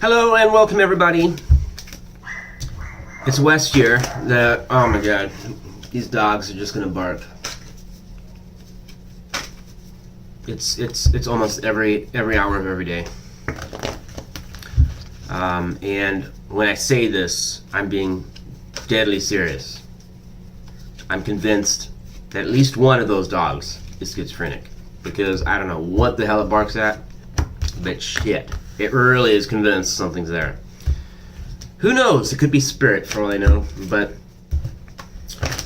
Hello and welcome everybody. It's Wes here. Oh my god, these dogs are just gonna bark. It's almost every hour of every day. And when I say this, I'm being deadly serious. I'm convinced that at least one of those dogs is schizophrenic, because I don't know what the hell it barks at, but shit, it really is convinced something's there. Who knows? It could be Spirit for all I know, but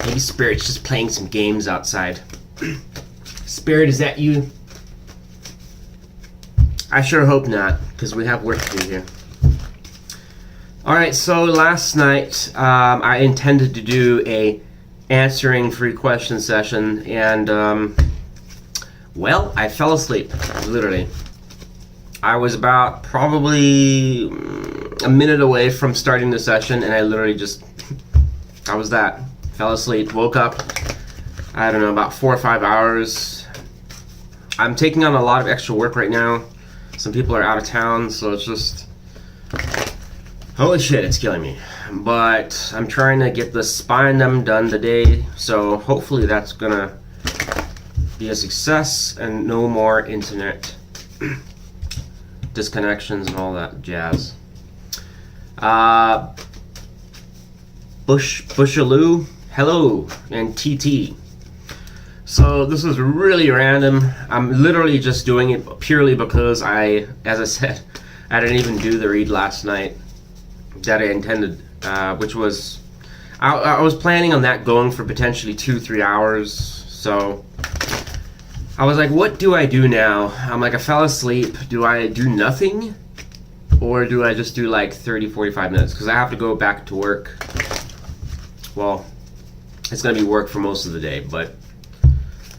maybe Spirit's just playing some games outside. Spirit, is that you? I sure hope not, because we have work to do here. Alright, so last night I intended to do a answering free question session, and well, I fell asleep, literally. I was about probably a minute away from starting the session, and I literally just, I was that. Fell asleep, woke up, I don't know, about 4 or 5 hours. I'm taking on a lot of extra work right now. Some people are out of town, so it's just, holy shit, it's killing me. But I'm trying to get the spine done today, so hopefully that's gonna be a success and no more internet disconnections and all that jazz. Bushaloo, hello, and TT. So this is really random. I'm literally just doing it purely because as I said, I didn't even do the read last night that I intended, which was, I was planning on that going for potentially 2-3 hours. So I was like, what do I do now? I'm like, I fell asleep. Do I do nothing? Or do I just do like 30-45 minutes? Because I have to go back to work. Well, it's gonna be work for most of the day, but I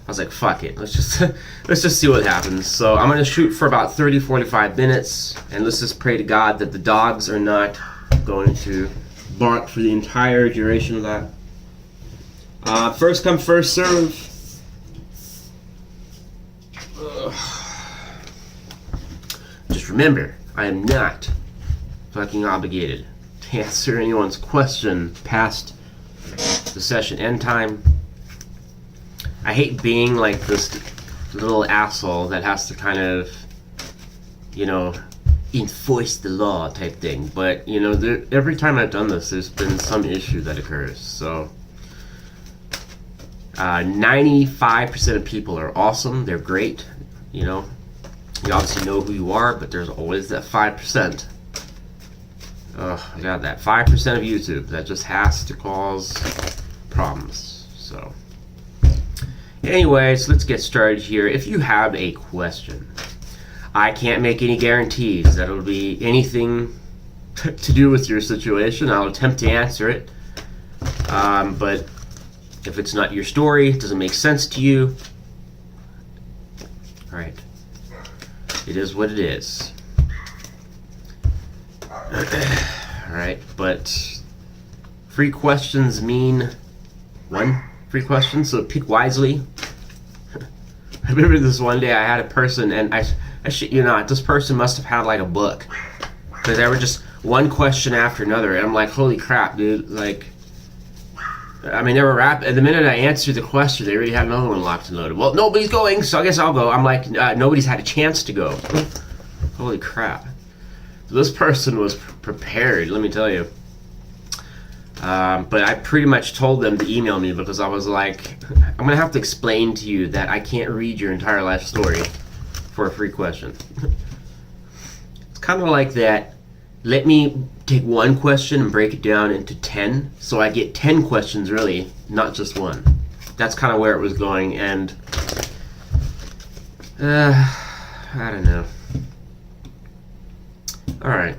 was like, fuck it, let's just see what happens. So I'm gonna shoot for about 30-45 minutes, and let's just pray to God that the dogs are not going to bark for the entire duration of that. First come, first serve. Just remember, I am not fucking obligated to answer anyone's question past the session end time. I hate being like this little asshole that has to kind of, you know, enforce the law type thing. But, you know, every time I've done this, there's been some issue that occurs. So 95% of people are awesome. They're great. You know, you obviously know who you are, but there's always that 5%. Oh, I got that 5% of YouTube that just has to cause problems. So anyways, let's get started here. If you have a question, I can't make any guarantees that it'll be anything to do with your situation. I'll attempt to answer it. But if it's not your story, it doesn't make sense to you, alright, it is what it is. Alright, but free questions mean one free question, so pick wisely. I remember this one day I had a person, and I shit you not, this person must have had like a book, because they were just one question after another, and I'm like, holy crap, dude, like, I mean, they were and the minute I answered the question, they already had another one locked and loaded. Well, nobody's going, so I guess I'll go. I'm like, nobody's had a chance to go. Holy crap. This person was prepared, let me tell you. But I pretty much told them to email me, because I was like, I'm going to have to explain to you that I can't read your entire life story for a free question. It's kind of like that. Let me take one question and break it down into 10, so I get 10 questions really, not just one. That's kind of where it was going, and I don't know. Alright.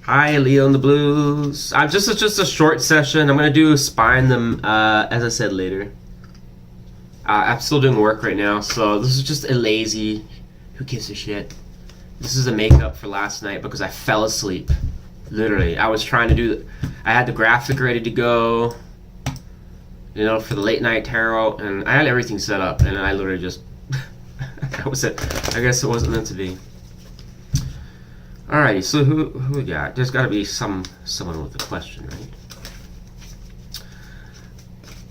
Hi, Leo in the Blues. It's just a short session. I'm going to do spine them, as I said, later. I'm still doing work right now, so this is just a lazy, who gives a shit. This is a makeup for last night because I fell asleep. Literally, I was trying to do, I had the graphic ready to go, you know, for the late night tarot, and I had everything set up, and I literally just, that was it. I guess it wasn't meant to be. Alrighty, so who we got? There's got to be someone with a question, right?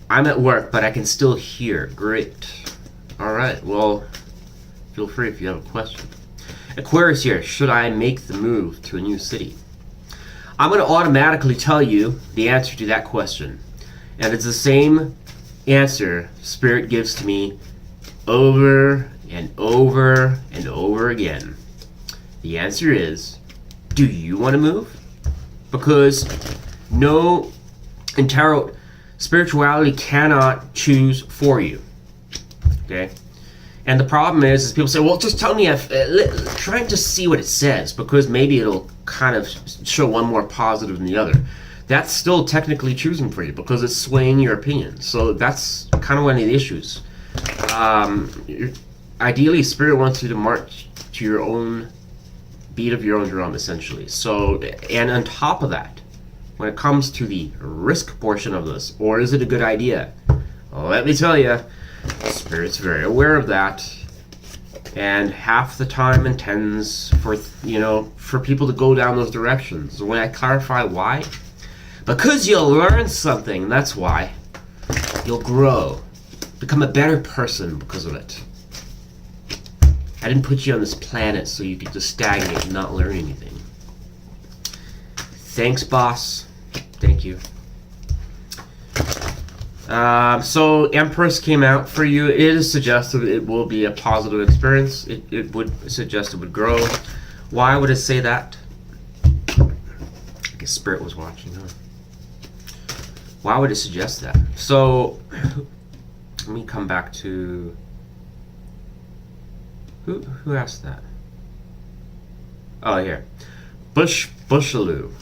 I'm at work, but I can still hear. Great. Alright, well, feel free if you have a question. Aquarius here. Should I make the move to a new city? I'm going to automatically tell you the answer to that question. And it's the same answer Spirit gives to me over and over and over again. The answer is, do you want to move? Because in tarot, spirituality cannot choose for you. Okay? And the problem is people say, well, just tell me, trying to see what it says, because maybe it'll kind of show one more positive than the other. That's still technically choosing for you, because it's swaying your opinion. So that's kind of one of the issues. Ideally, Spirit wants you to march to your own beat of your own drum, essentially. So, and on top of that, when it comes to the risk portion of this, or is it a good idea? Well, let me tell you, Spirit's very aware of that, and half the time intends for people to go down those directions. When I clarify why, because you'll learn something. That's why. You'll grow, become a better person because of it. I didn't put you on this planet so you could just stagnate and not learn anything. Thanks, boss. Thank you. So Empress came out for you. It is suggested it will be a positive experience. It would suggest it would grow. Why would it say that? I guess Spirit was watching, huh? Why would it suggest that? So let me come back to who asked that? Oh, here. Bushaloo.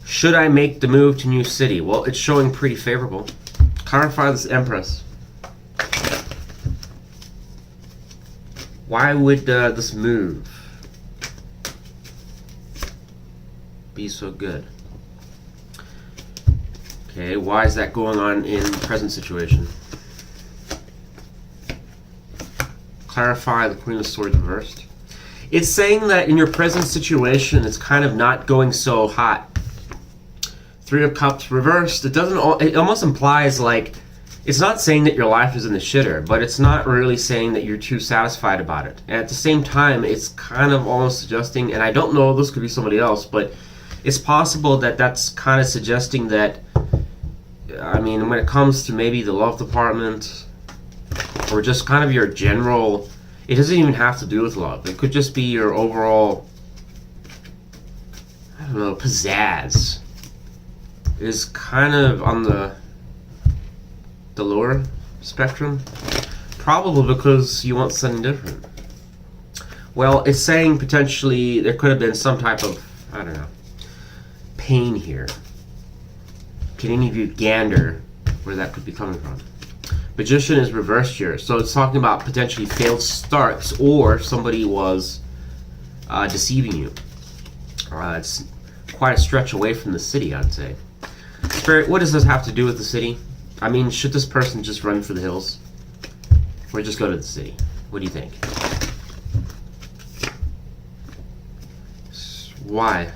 Should I make the move to new city? Well, it's showing pretty favorable. Clarify this, Empress. Why would this move be so good? Okay, why is that going on in the present situation? Clarify the Queen of Swords reversed. It's saying that in your present situation, it's kind of not going so hot. Three of Cups reversed. It almost implies like, it's not saying that your life is in the shitter, but it's not really saying that you're too satisfied about it. And at the same time, it's kind of almost suggesting, and I don't know, this could be somebody else, but it's possible that that's kind of suggesting that, I mean, when it comes to maybe the love department, or just kind of your general, it doesn't even have to do with love. It could just be your overall, I don't know, pizzazz is kind of on the lower spectrum. Probably because you want something different. Well, it's saying potentially there could have been some type of, I don't know, pain here. Can any of you gander where that could be coming from? Magician is reversed here, so it's talking about potentially failed starts, or somebody was deceiving you. It's quite a stretch away from the city, I'd say. Spirit, what does this have to do with the city? I mean, should this person just run for the hills? Or just go to the city? What do you think? Why?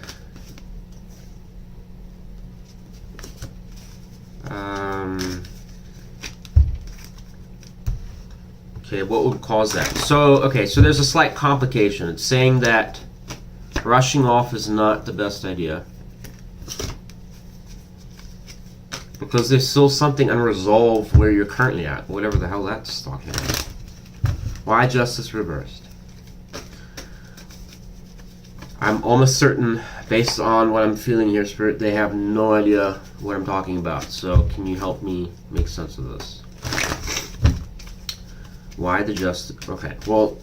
Okay, what would cause that? So there's a slight complication. It's saying that rushing off is not the best idea. Because there's still something unresolved where you're currently at, whatever the hell that's talking about. Why justice reversed? I'm almost certain, based on what I'm feeling here, Spirit, they have no idea what I'm talking about. So can you help me make sense of this? Why the justice? Okay, well,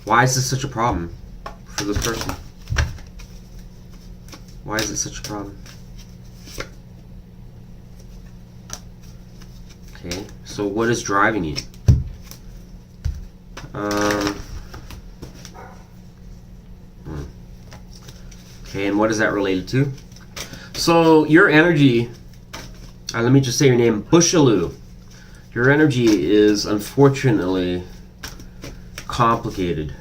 why is this such a problem for this person? Why is it such a problem? Okay, so what is driving you? Um, okay, and what is that related to? So your energy, let me just say your name, Bushaloo. Your energy is unfortunately complicated.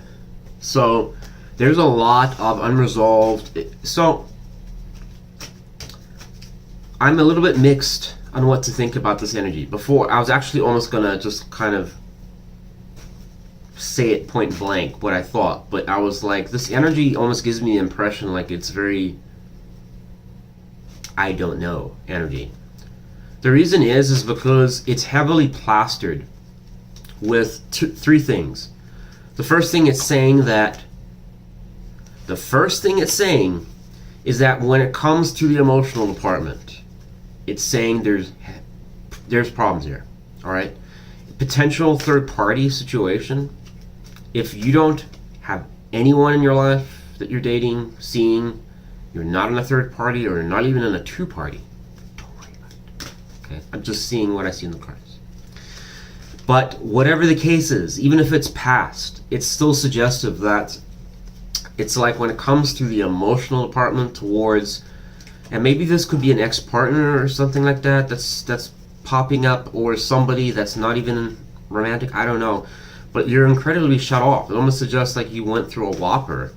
So there's a lot of unresolved. So I'm a little bit mixed on what to think about this energy. Before, I was actually almost gonna just kind of say it point blank what I thought, but I was like, this energy almost gives me the impression like it's very, I don't know, energy. The reason is because it's heavily plastered with three things. The first thing it's saying is that when it comes to the emotional department, it's saying there's problems here. All right, potential third party situation. If you don't have anyone in your life that you're dating, seeing, you're not in a third party or you're not even in a two party, don't worry about it. Okay, I'm just seeing what I see in the cards. But whatever the case is, even if it's past, it's still suggestive that it's like when it comes to the emotional department towards, and maybe this could be an ex-partner or something like that that's popping up, or somebody that's not even romantic, I don't know. But you're incredibly shut off. It almost suggests like you went through a whopper.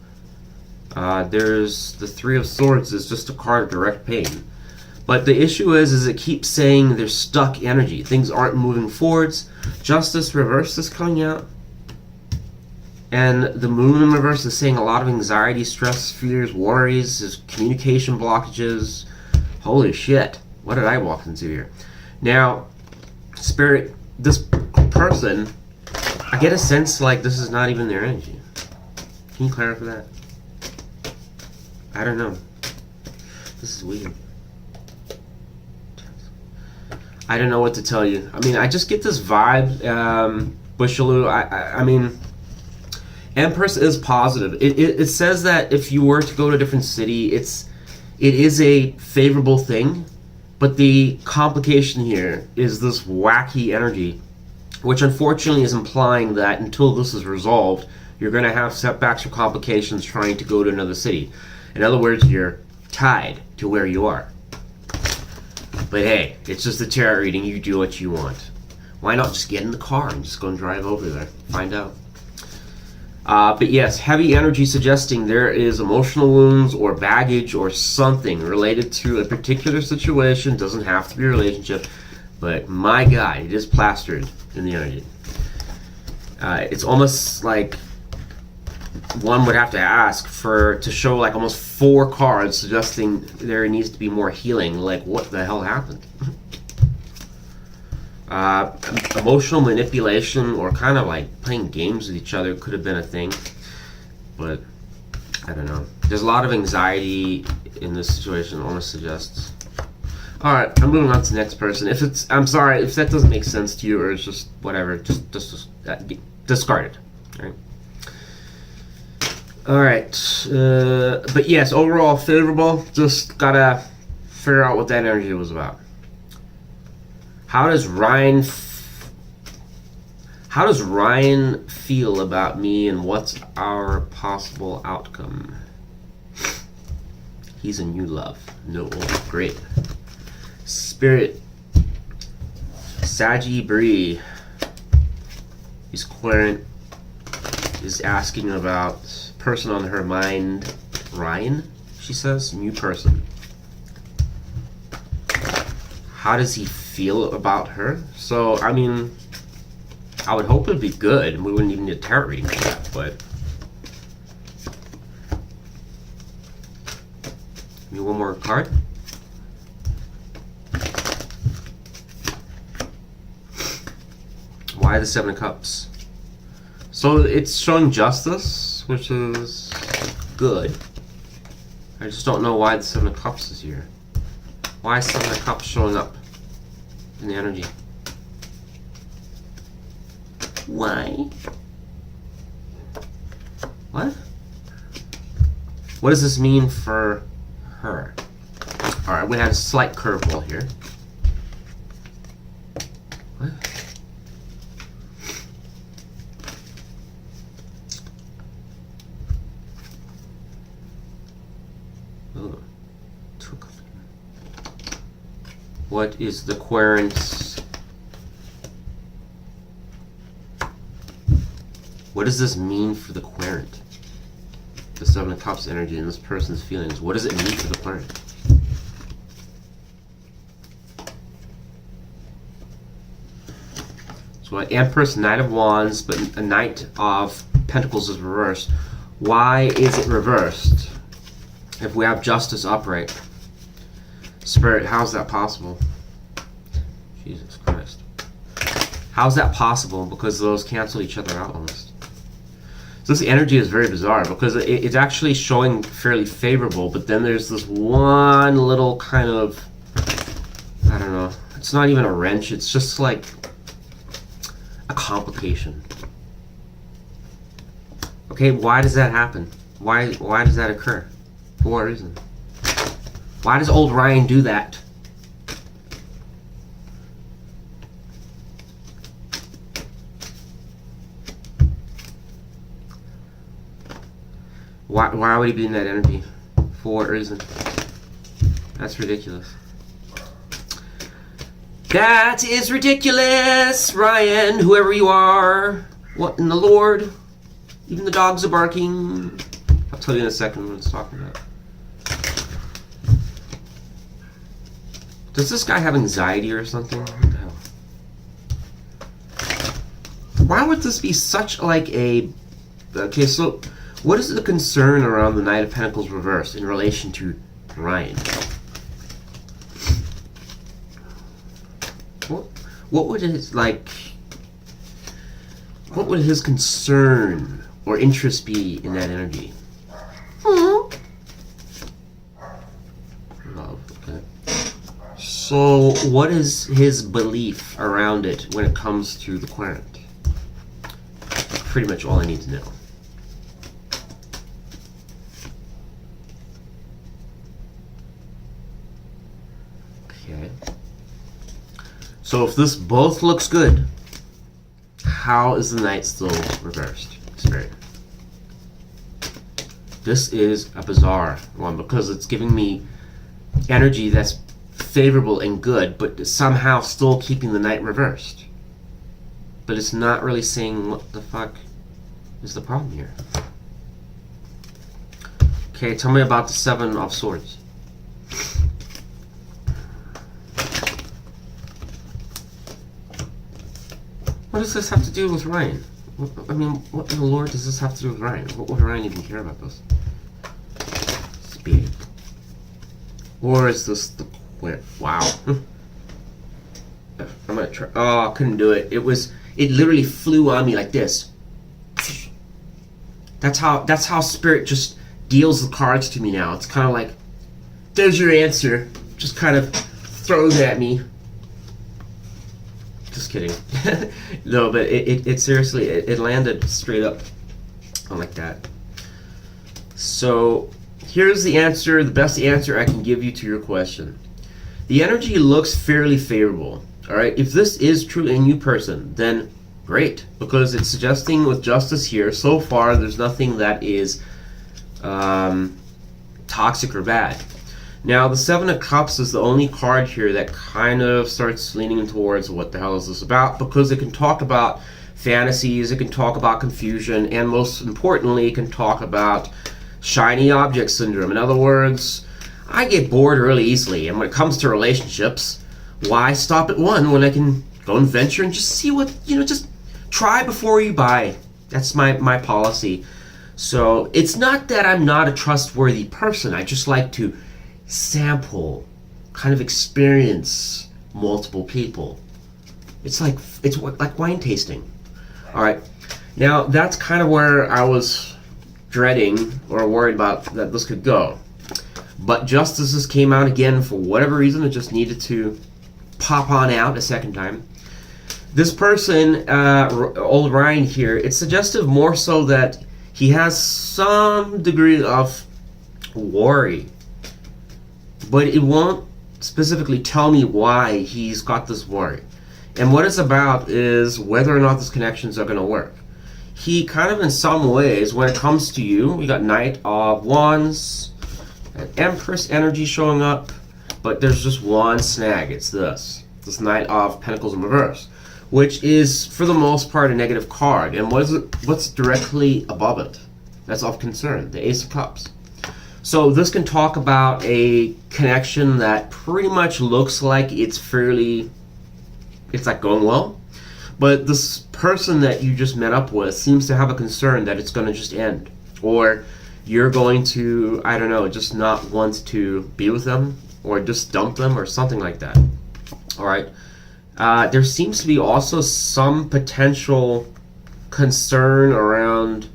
There's the Three of Swords is just a card of direct pain. But the issue is it keeps saying there's stuck energy. Things aren't moving forwards. Justice reverse is coming out. And the Moon in reverse is saying a lot of anxiety, stress, fears, worries, communication blockages. Holy shit. What did I walk into here? Now, Spirit, this person, I get a sense like this is not even their energy. Can you clarify that? I don't know. This is weird. I don't know what to tell you. I mean, I just get this vibe. Bushaloo, I mean, Empress is positive. It says that if you were to go to a different city, it is a favorable thing. But the complication here is this wacky energy, which unfortunately is implying that until this is resolved, you're going to have setbacks or complications trying to go to another city. In other words, you're tied to where you are. But hey, it's just a tarot reading. You do what you want. Why not just get in the car and just go and drive over there? Find out. But yes, heavy energy suggesting there is emotional wounds or baggage or something related to a particular situation. Doesn't have to be a relationship. But my God, it is plastered in the energy. It's almost like one would have to ask to show like almost 4 cards suggesting there needs to be more healing. Like, what the hell happened? Emotional manipulation or kind of like playing games with each other could have been a thing, but I don't know. There's a lot of anxiety in this situation, almost suggests. Alright, I'm moving on to the next person. I'm sorry if that doesn't make sense to you or it's just whatever, just discard it. Alright, but yes, overall favorable. Just gotta figure out what that energy was about. How does Ryan feel about me, and what's our possible outcome? He's in new love. No, great. Spirit, Saggy Bree. He's querent. Is asking about person on her mind. Ryan, she says, new person. How does he feel about her? So, I mean, I would hope it'd be good, and we wouldn't even need a tarot reading for that, but give me one more card. Why the Seven of Cups? So it's showing justice, which is good. I just don't know why the Seven of Cups is here. Why is Seven of Cups showing up in the energy? Why? What? What does this mean for her? Alright, we had a slight curveball here. What? What is the querent? What does this mean for the querent? The Seven of Cups energy in this person's feelings. What does it mean for the querent? So an Empress, Knight of Wands, but a Knight of Pentacles is reversed. Why is it reversed? If we have Justice upright. Spirit, how's that possible? Jesus Christ. How's that possible? Because those cancel each other out almost. So this energy is very bizarre because it's actually showing fairly favorable, but then there's this one little kind of, I don't know, it's not even a wrench, it's just like a complication. Okay, why does that happen? Why does that occur? For what reason? Why does old Ryan do that? Why would he be in that energy? For what reason? That's ridiculous. That is ridiculous, Ryan, whoever you are. What in the Lord? Even the dogs are barking. I'll tell you in a second what it's talking about. Does this guy have anxiety or something? What the hell? Why would this be such like a... Okay, so what is the concern around the Knight of Pentacles reversed in relation to Ryan? What would his, like... What would his concern or interest be in that energy? Love, okay. So, what is his belief around it when it comes to the querent? Pretty much all I need to know. Okay. So if this both looks good, how is the Knight still reversed? Spirit. This is a bizarre one because it's giving me energy that's favorable and good, but somehow still keeping the Knight reversed. But it's not really saying what the fuck is the problem here. Okay, tell me about the Seven of Swords. What does this have to do with Ryan? I mean, what in the Lord does this have to do with Ryan? What would Ryan even care about this? Speed. Or is this the... Wow. I'm gonna try... Oh, I couldn't do it. It literally flew on me like this. That's how Spirit just deals the cards to me now. It's kind of like, there's your answer. Just kind of throws at me. Just kidding. No, but it seriously, it landed straight up like that. So here's the answer, the best answer I can give you to your question. The energy looks fairly favorable. All right, if this is truly a new person, then great, because it's suggesting with Justice here, so far there's nothing that is toxic or bad. Now, the Seven of Cups is the only card here that kind of starts leaning towards what the hell is this about, because it can talk about fantasies, it can talk about confusion, and most importantly, it can talk about shiny object syndrome. In other words, I get bored really easily, and when it comes to relationships, why stop at one when I can go and venture and just see what, just try before you buy. That's my policy. So it's not that I'm not a trustworthy person, I just like to sample, kind of experience multiple people. It's like wine tasting. All right, now that's kind of where I was dreading or worried about that this could go. But Justices came out again for whatever reason. It just needed to pop on out a second time. This person, old Ryan here, it's suggestive more so that he has some degree of worry, but it won't specifically tell me why he's got this worry. And what it's about is whether or not these connections are going to work. He kind of, in some ways, when it comes to you, we got Knight of Wands, An Empress energy showing up, but there's just one snag. It's this Knight of Pentacles in reverse, which is for the most part a negative card. And what's directly above it that's of concern? The Ace of Cups. So this can talk about a connection that pretty much looks like it's like going well, but this person that you just met up with seems to have a concern that it's going to just end, or you're going to, I don't know, just not want to be with them, or just dump them, or something like that. All right. There seems to be also some potential concern around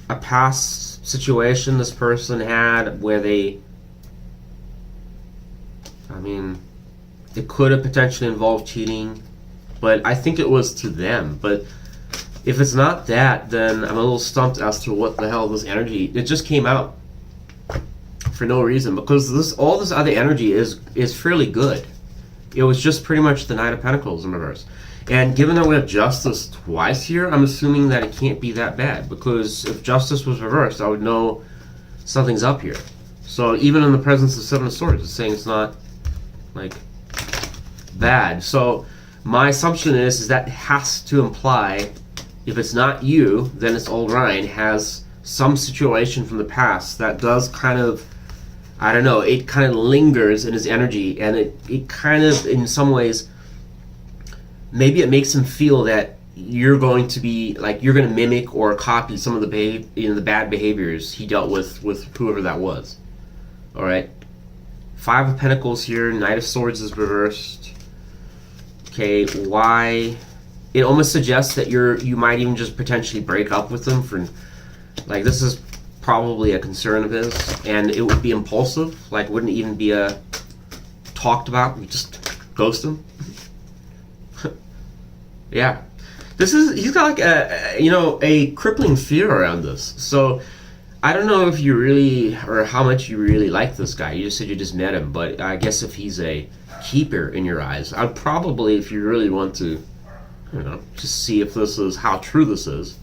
a past situation this person had where it could have potentially involved cheating, but I think it was to them. But if it's not that, then I'm a little stumped as to what the hell this energy, it just came out for no reason, because all this other energy is fairly good. It was just pretty much the Knight of Pentacles in reverse. And given that we have Justice twice here, I'm assuming that it can't be that bad, because if Justice was reversed, I would know something's up here. So even in the presence of Seven of Swords, it's saying it's not, like, bad. So my assumption is that has to imply, if it's not you, then it's old Ryan has some situation from the past that does kind of, I don't know, it kind of lingers in his energy, and it kind of, in some ways, maybe it makes him feel that you're going to be, like, you're going to mimic or copy some of the the bad behaviors he dealt with whoever that was. All right. Five of Pentacles here, Knight of Swords is reversed. Okay, why? It almost suggests that you might even just potentially break up with them for, like, this is probably a concern of his, and it would be impulsive, like, wouldn't even be talked about. You just ghost him. Yeah, he's got like a crippling fear around this. So I don't know if you really, or how much you really like this guy. You just said you just met him, but I guess if he's a keeper in your eyes, I'd probably, if you really want to, just see if this is how true this is,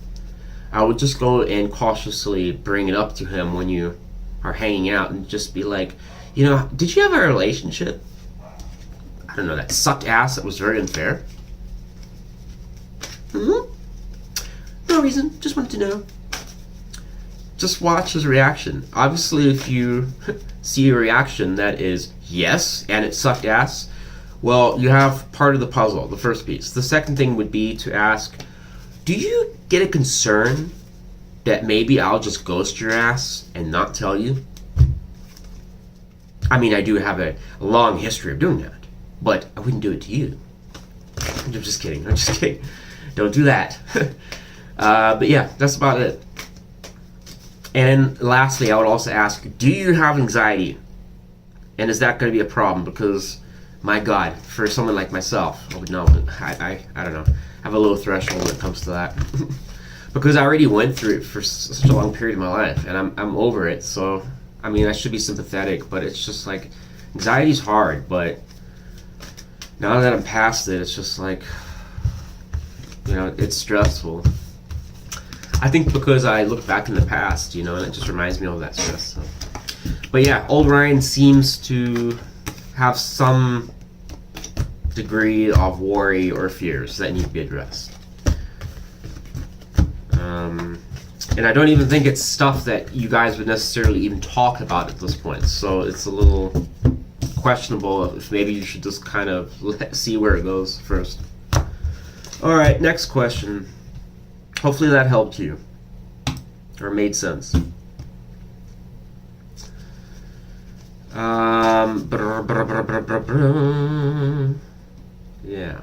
I would just go and cautiously bring it up to him when you are hanging out and just be like, did you have a relationship? I don't know, that sucked ass that was very unfair? No reason, just wanted to know. Just watch his reaction. Obviously, if you see a reaction that is yes, and it sucked ass, well, you have part of the puzzle, the first piece. The second thing would be to ask, do you get a concern that maybe I'll just ghost your ass and not tell you? I mean, I do have a long history of doing that, but I wouldn't do it to you. I'm just kidding. Don't do that. But yeah, that's about it. And lastly, I would also ask, do you have anxiety? And is that going to be a problem? Because, my God, for someone like myself, I would know. I don't know. I have a low threshold when it comes to that. Because I already went through it for such a long period of my life, and I'm over it. So, I mean, I should be sympathetic, but it's just like, anxiety's hard, but now that I'm past it, it's just like, it's stressful. I think because I look back in the past, and it just reminds me of that stress. So. But yeah, old Ryan seems to have some degree of worry or fears that need to be addressed. And I don't even think it's stuff that you guys would necessarily even talk about at this point. So it's a little questionable if maybe you should just kind of see where it goes first. All right, next question. Hopefully that helped you or made sense. Yeah.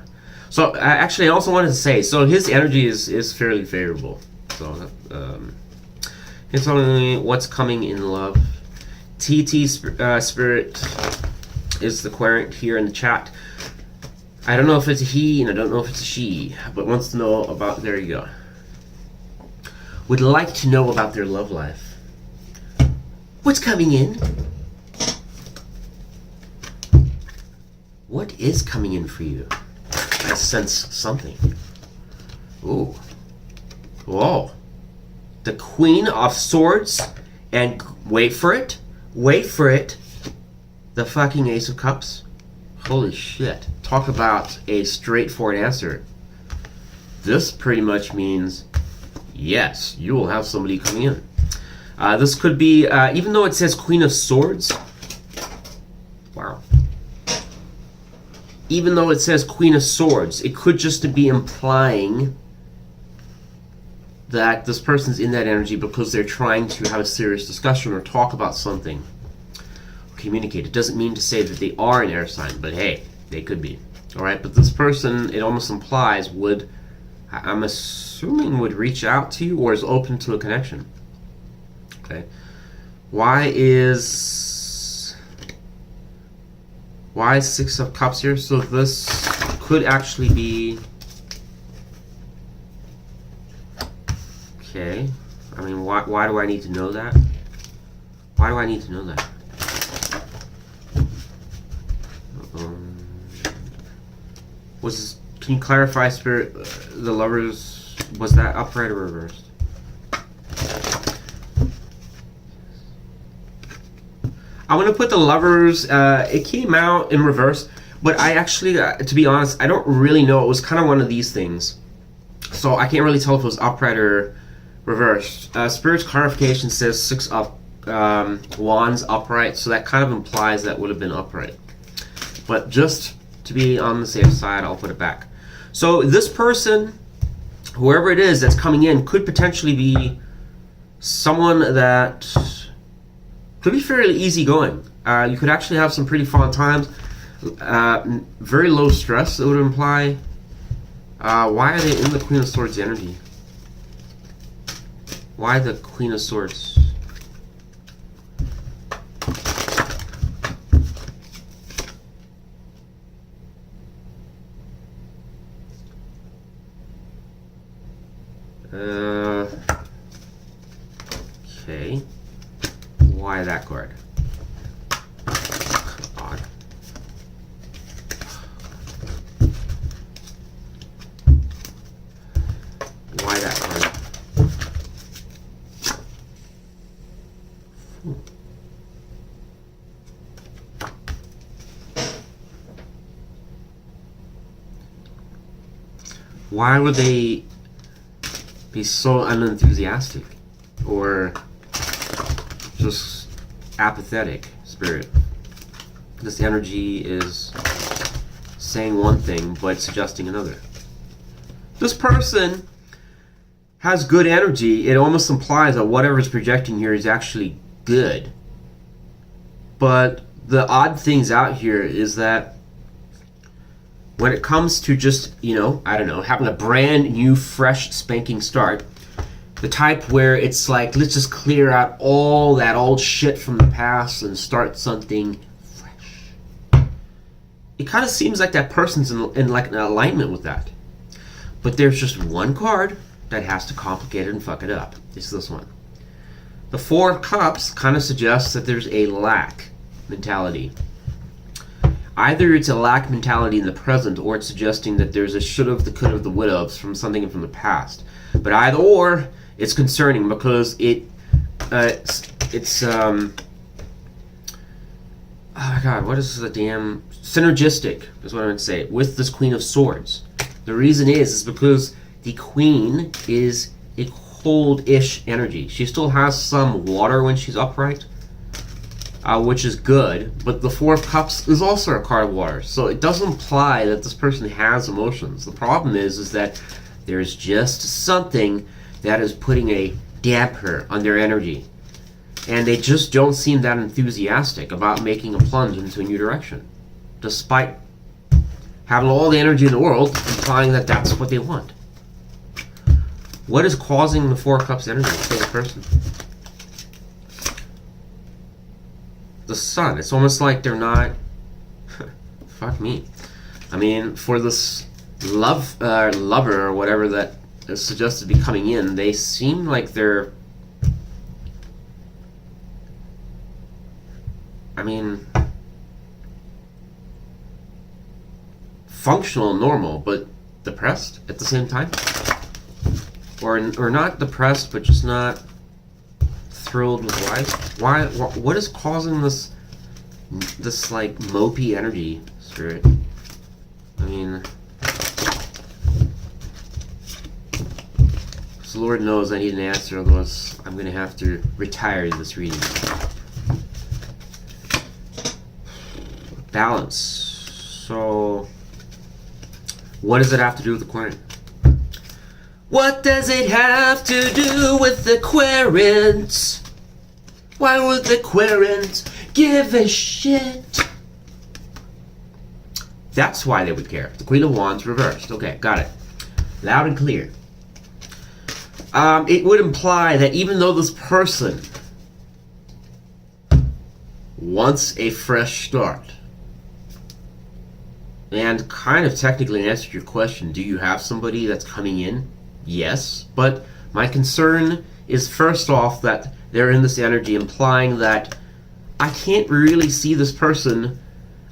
So actually, I also wanted to say, so his energy is fairly favorable. So it's only what's coming in love. TT Spirit is the querent here in the chat. I don't know if it's a he and I don't know if it's a she, but wants to know about, there you go. Would like to know about their love life. What's coming in? What is coming in for you? I sense something. Ooh. Whoa. The Queen of Swords, and wait for it, Wait for it. The fucking Ace of Cups. Holy shit. Talk about a straightforward answer. This pretty much means, yes, you will have somebody coming in. This could be, even though it says Queen of Swords. Wow. Even though it says Queen of Swords, it could just be implying that this person's in that energy because they're trying to have a serious discussion or talk about something. Communicate. It doesn't mean to say that they are an air sign, but hey, they could be. Alright, but this person, it almost implies, would, I'm assuming, would reach out to you or is open to a connection. Okay. Why is Six of Cups here? So this could actually be... Okay. I mean, why do I need to know that? Why do I need to know that? Can you clarify, Spirit, the Lovers, was that upright or reversed? I'm going to put the Lovers, it came out in reverse, but I actually, to be honest, I don't really know. It was kind of one of these things. So I can't really tell if it was upright or reversed. Spirit's clarification says 6 of Wands upright, so that kind of implies that would have been upright. But just to be on the safe side, I'll put it back. So this person, whoever it is that's coming in, could potentially be someone that could be fairly easygoing. You could actually have some pretty fun times. Very low stress, it would imply. Why are they in the Queen of Swords energy? Why the Queen of Swords? Okay. Why that card? Odd. Why that card? Why would they be so unenthusiastic or just apathetic, Spirit? This energy is saying one thing but suggesting another. This person has good energy. It almost implies that whatever is projecting here is actually good. But the odd things out here is that when it comes to just, you know, I don't know, having a brand new, fresh, spanking start, the type where it's like, let's just clear out all that old shit from the past and start something fresh. It kind of seems like that person's in like an alignment with that. But there's just one card that has to complicate it and fuck it up. It's this one. The Four of Cups kind of suggests that there's a lack mentality. Either it's a lack mentality in the present, or it's suggesting that there's a should've, the could've, the would've from something from the past. But either or, it's concerning because oh my god, what is the damn synergistic is what I would say with this Queen of Swords. The reason is because the Queen is a cold-ish energy. She still has some water when she's upright, which is good, but the Four of Cups is also a card of water, so it does imply that this person has emotions. The problem is that there's just something that is putting a damper on their energy, and they just don't seem that enthusiastic about making a plunge into a new direction, despite having all the energy in the world, implying that that's what they want. What is causing the Four of Cups energy for this person? The Sun. It's almost like they're not... Fuck me. I mean, for this lover or whatever that is suggested to be coming in, they seem like they're... I mean... functional and normal, but depressed at the same time? Or not depressed, but just not thrilled with life. Why? What is causing this like mopey energy, Spirit? I mean, so Lord knows I need an answer, otherwise I'm gonna have to retire this reading. Balance. So, what does it have to do with the querent? What does it have to do with the querent? Why would the querent give a shit? That's why they would care. The Queen of Wands reversed. Okay, got it. Loud and clear. It would imply that even though this person wants a fresh start, and kind of technically answered your question, do you have somebody that's coming in? Yes, but my concern is first off that they're in this energy implying that I can't really see this person.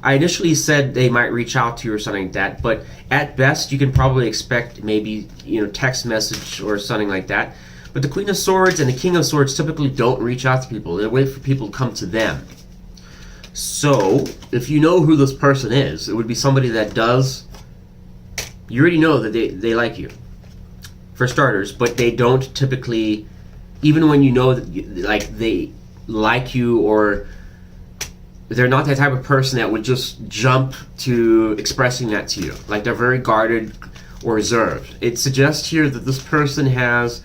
I initially said they might reach out to you or something like that, but at best you can probably expect maybe, text message or something like that. But the Queen of Swords and the King of Swords typically don't reach out to people. They wait for people to come to them. So, if you know who this person is, it would be somebody that does, you already know that they like you, for starters, but they don't typically, even when you know that they like you, or they're not that type of person that would just jump to expressing that to you. Like, they're very guarded or reserved. It suggests here that this person has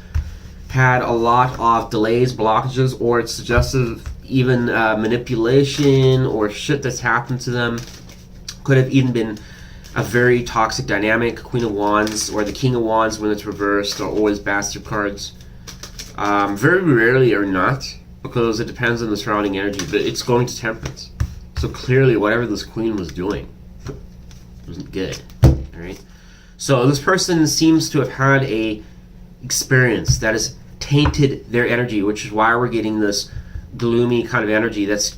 had a lot of delays, blockages, or it suggests even manipulation or shit that's happened to them. Could have even been a very toxic dynamic. Queen of Wands or the King of Wands, when it's reversed, are always bastard cards. Very rarely are not, because it depends on the surrounding energy, but it's going to Temperance. So clearly whatever this queen was doing wasn't good. Alright? So this person seems to have had a experience that has tainted their energy, which is why we're getting this gloomy kind of energy that's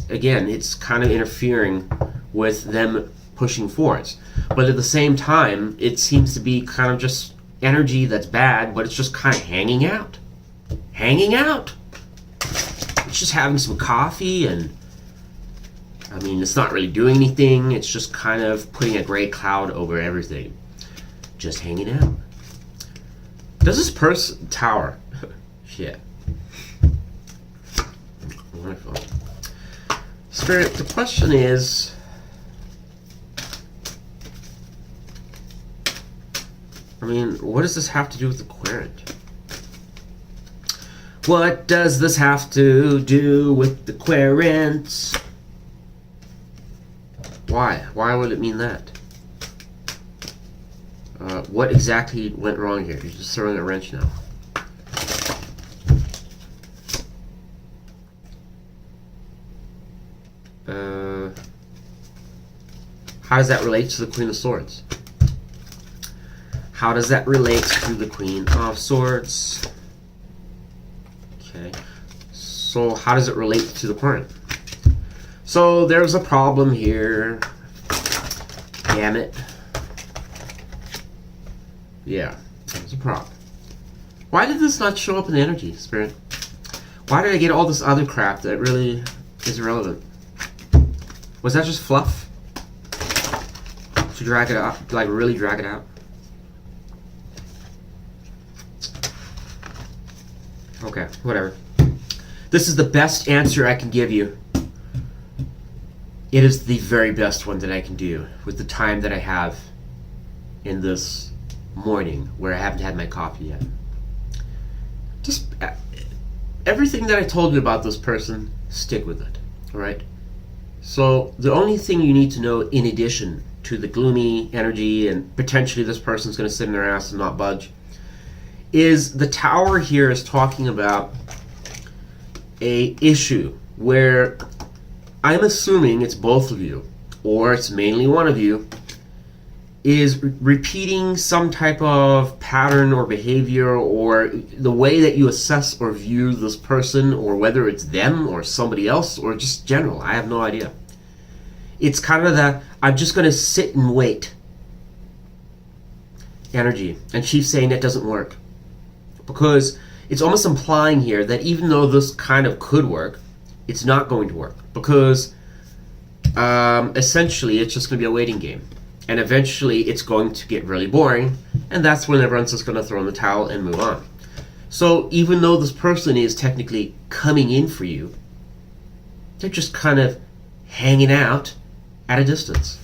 again, it's kind of interfering with them pushing forwards. But at the same time, it seems to be kind of just energy that's bad, but it's just kind of hanging out. Hanging out! It's just having some coffee, and I mean, it's not really doing anything. It's just kind of putting a gray cloud over everything. Just hanging out. Does this person tower? Shit. Wonderful. Spirit, the question is, I mean, what does this have to do with the querent? What does this have to do with the querent? Why? Why would it mean that? What exactly went wrong here? You're just throwing a wrench now. How does that relate to the Queen of Swords? How does that relate to the Queen of Swords? Okay. So how does it relate to the querent? So there's a problem here. Damn it. Yeah, there's a problem. Why did this not show up in the energy, Spirit? Why did I get all this other crap that really is irrelevant? Was that just fluff? To drag it out? Like, really drag it out? Okay, whatever. This is the best answer I can give you. It is the very best one that I can do with the time that I have in this morning where I haven't had my coffee yet. Just everything that I told you about this person, stick with it, alright? So the only thing you need to know, in addition to the gloomy energy and potentially this person's going to sit in their ass and not budge, is the Tower here is talking about a issue where I'm assuming it's both of you, or it's mainly one of you, is repeating some type of pattern or behavior, or the way that you assess or view this person, or whether it's them or somebody else, or just general. I have no idea. It's kind of that I'm just going to sit and wait energy. And she's saying that doesn't work. Because it's almost implying here that even though this kind of could work, it's not going to work, because essentially it's just going to be a waiting game, and eventually it's going to get really boring, and that's when everyone's just going to throw in the towel and move on. So even though this person is technically coming in for you, they're just kind of hanging out at a distance.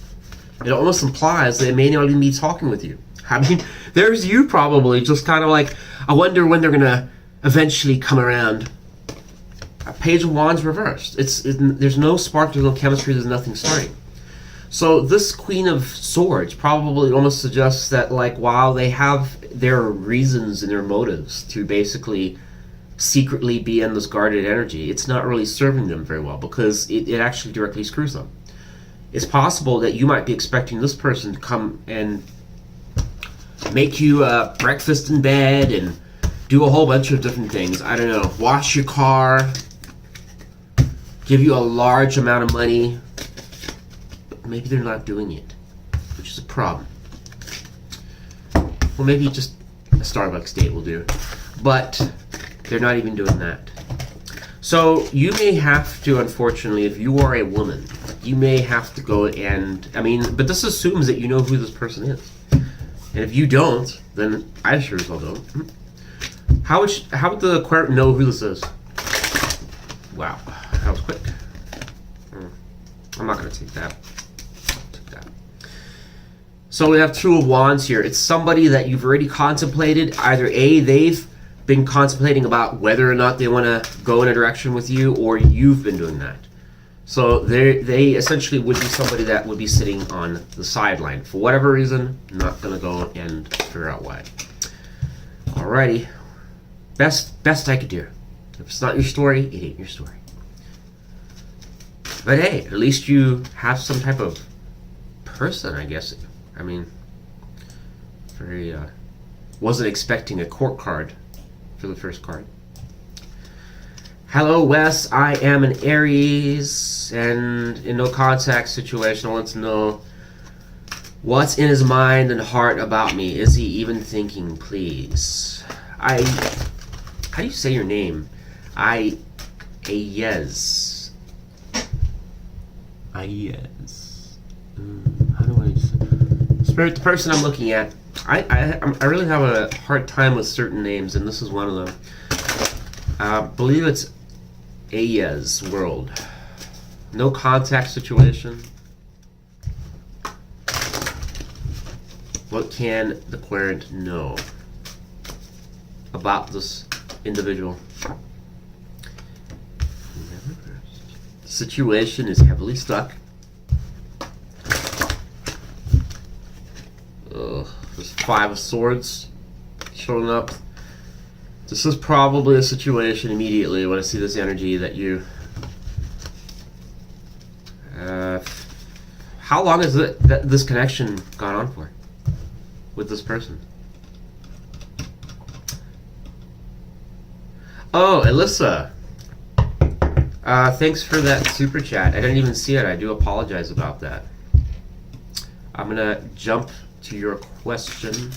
It almost implies they may not even be talking with you. I mean, there's you probably just kind of like, I wonder when they're going to eventually come around. A Page of Wands reversed. There's no spark, there's no chemistry, there's nothing starting. So this Queen of Swords probably almost suggests that, like, while they have their reasons and their motives to basically secretly be in this guarded energy, it's not really serving them very well, because it actually directly screws them. It's possible that you might be expecting this person to come and make you breakfast in bed and do a whole bunch of different things. I don't know, wash your car, give you a large amount of money, but maybe they're not doing it, which is a problem. Well, maybe just a Starbucks date will do, but they're not even doing that. So you may have to, unfortunately, if you are a woman, you may have to go and, I mean, but this assumes that you know who this person is. And if you don't, then I sure as well don't. How would the Aquarian know who this is? Wow, that was quick. I'm not going to take that. So we have Two of Wands here. It's somebody that you've already contemplated. Either A, they've been contemplating about whether or not they want to go in a direction with you, or you've been doing that. So they essentially would be somebody that would be sitting on the sideline. For whatever reason, not going to go and figure out why. Alrighty. Best I could do. If it's not your story, it ain't your story. But hey, at least you have some type of person, I guess. I mean, very, wasn't expecting a court card for the first card. Hello, Wes. I am an Aries, and in no contact situation, I want to know what's in his mind and heart about me. Is he even thinking, please? How do you say your name? Ayez. How do I say? Spirit, the person I'm looking at, I really have a hard time with certain names, and this is one of them. I believe it's Ayez World. No contact situation. What can the querent know about this individual? The situation is heavily stuck. There's Five of Swords showing up. This is probably a situation immediately when I see this energy that you... how long has this connection gone on for with this person? Oh, Alyssa. Thanks for that super chat. I didn't even see it. I do apologize about that. I'm going to jump to your question.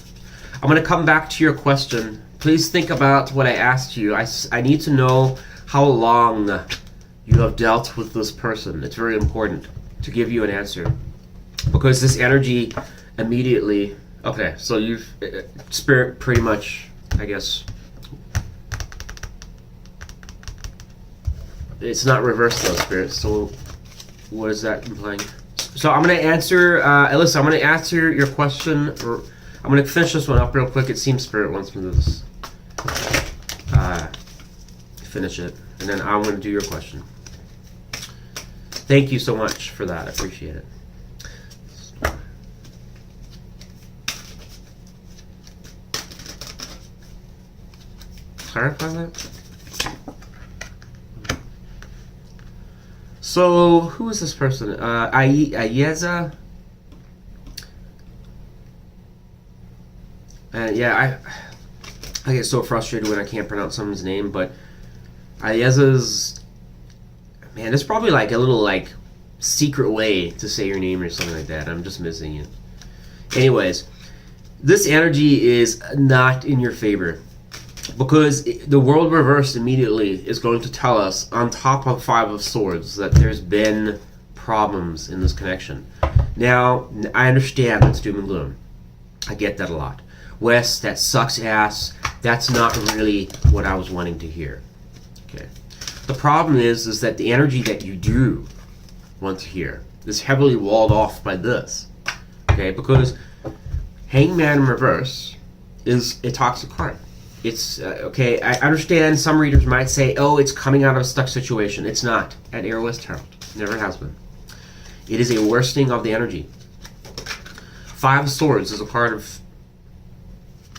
I'm going to come back to your question. Please think about what I asked you. I need to know how long you have dealt with this person. It's very important to give you an answer, because this energy immediately... Okay, so you've... Spirit pretty much, I guess... It's not reversed though, Spirit, so what is that implying? So I'm going to answer... Alyssa, I'm going to answer your question. I'm going to finish this one up real quick. It seems Spirit wants me to just, finish it, and then I'm going to do your question. Thank you so much for that. I appreciate it. Clarify that? So, who is this person? Ayeza? Yeah, I get so frustrated when I can't pronounce someone's name, but Ayeza's... Man, there's probably like a little like secret way to say your name or something like that. I'm just missing it. Anyways, this energy is not in your favor. Because the world reversed immediately is going to tell us, on top of Five of Swords, that there's been problems in this connection. Now, I understand that's doom and gloom. I get that a lot. Wes, that sucks ass. That's not really what I was wanting to hear. Okay. The problem is that the energy that you do want to hear is heavily walled off by this. Okay, because Hangman in reverse is a toxic card. It's, okay, I understand some readers might say, oh, it's coming out of a stuck situation. It's not at Air West Herald. Never has been. It is a worsening of the energy. Five of Swords is a card of...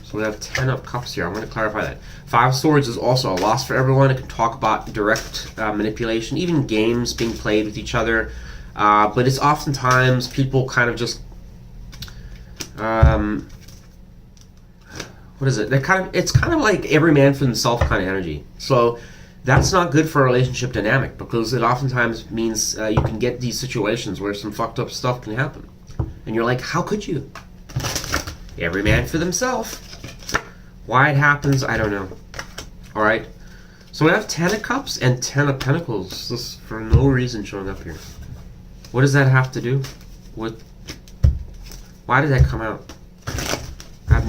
So we have 10 of Cups here. I'm going to clarify that. Five of Swords is also a loss for everyone. It can talk about direct manipulation, even games being played with each other. But it's oftentimes people kind of just... what is it? It's kind of like every man for himself kind of energy. So that's not good for a relationship dynamic, because it oftentimes means you can get these situations where some fucked up stuff can happen. And you're like, how could you? Every man for themselves. Why it happens, I don't know. Alright. So we have 10 of Cups and 10 of Pentacles. This for no reason showing up here. What does that have to do with... Why did that come out? I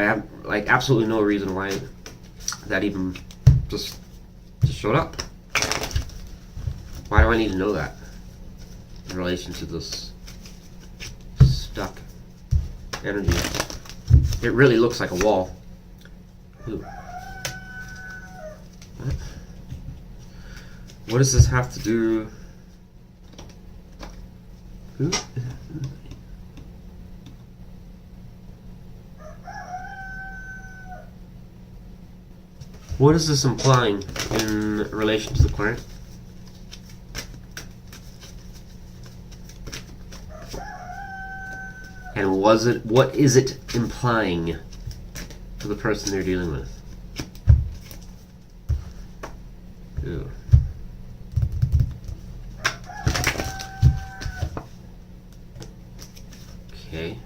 have absolutely no reason why that even just showed up. Why do I need to know that in relation to this stuck energy? It really looks like a wall. Ooh. What does this have to do? Who? What is this implying in relation to the client? And what is it implying to the person they're dealing with? Ew. Okay.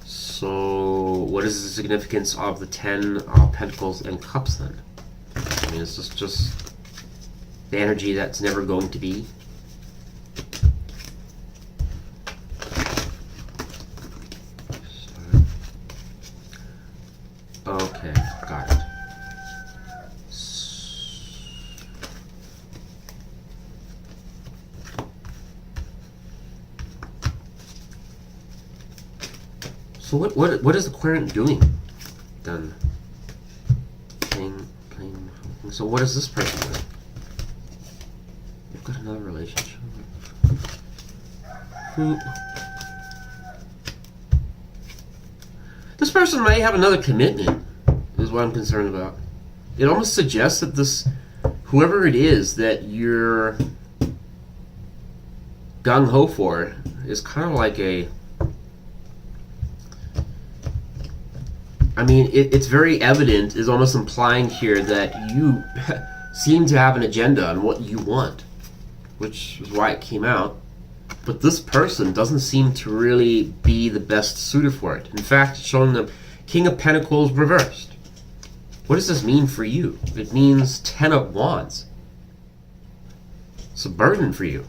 So, what is the significance of the 10 of Pentacles and Cups then? I mean, is this just the energy that's never going to be? Okay, got it. So what is the querent doing then? Playing. So what is this person doing? You've got another relationship. Who? This person may have another commitment, is what I'm concerned about. It almost suggests that this, whoever it is that you're gung-ho for, is kind of like a... I mean, it's very evident, is almost implying here that you seem to have an agenda on what you want, which is why it came out. But this person doesn't seem to really be the best suited for it. In fact, it's showing the King of Pentacles reversed. What does this mean for you? It means 10 of Wands. It's a burden for you.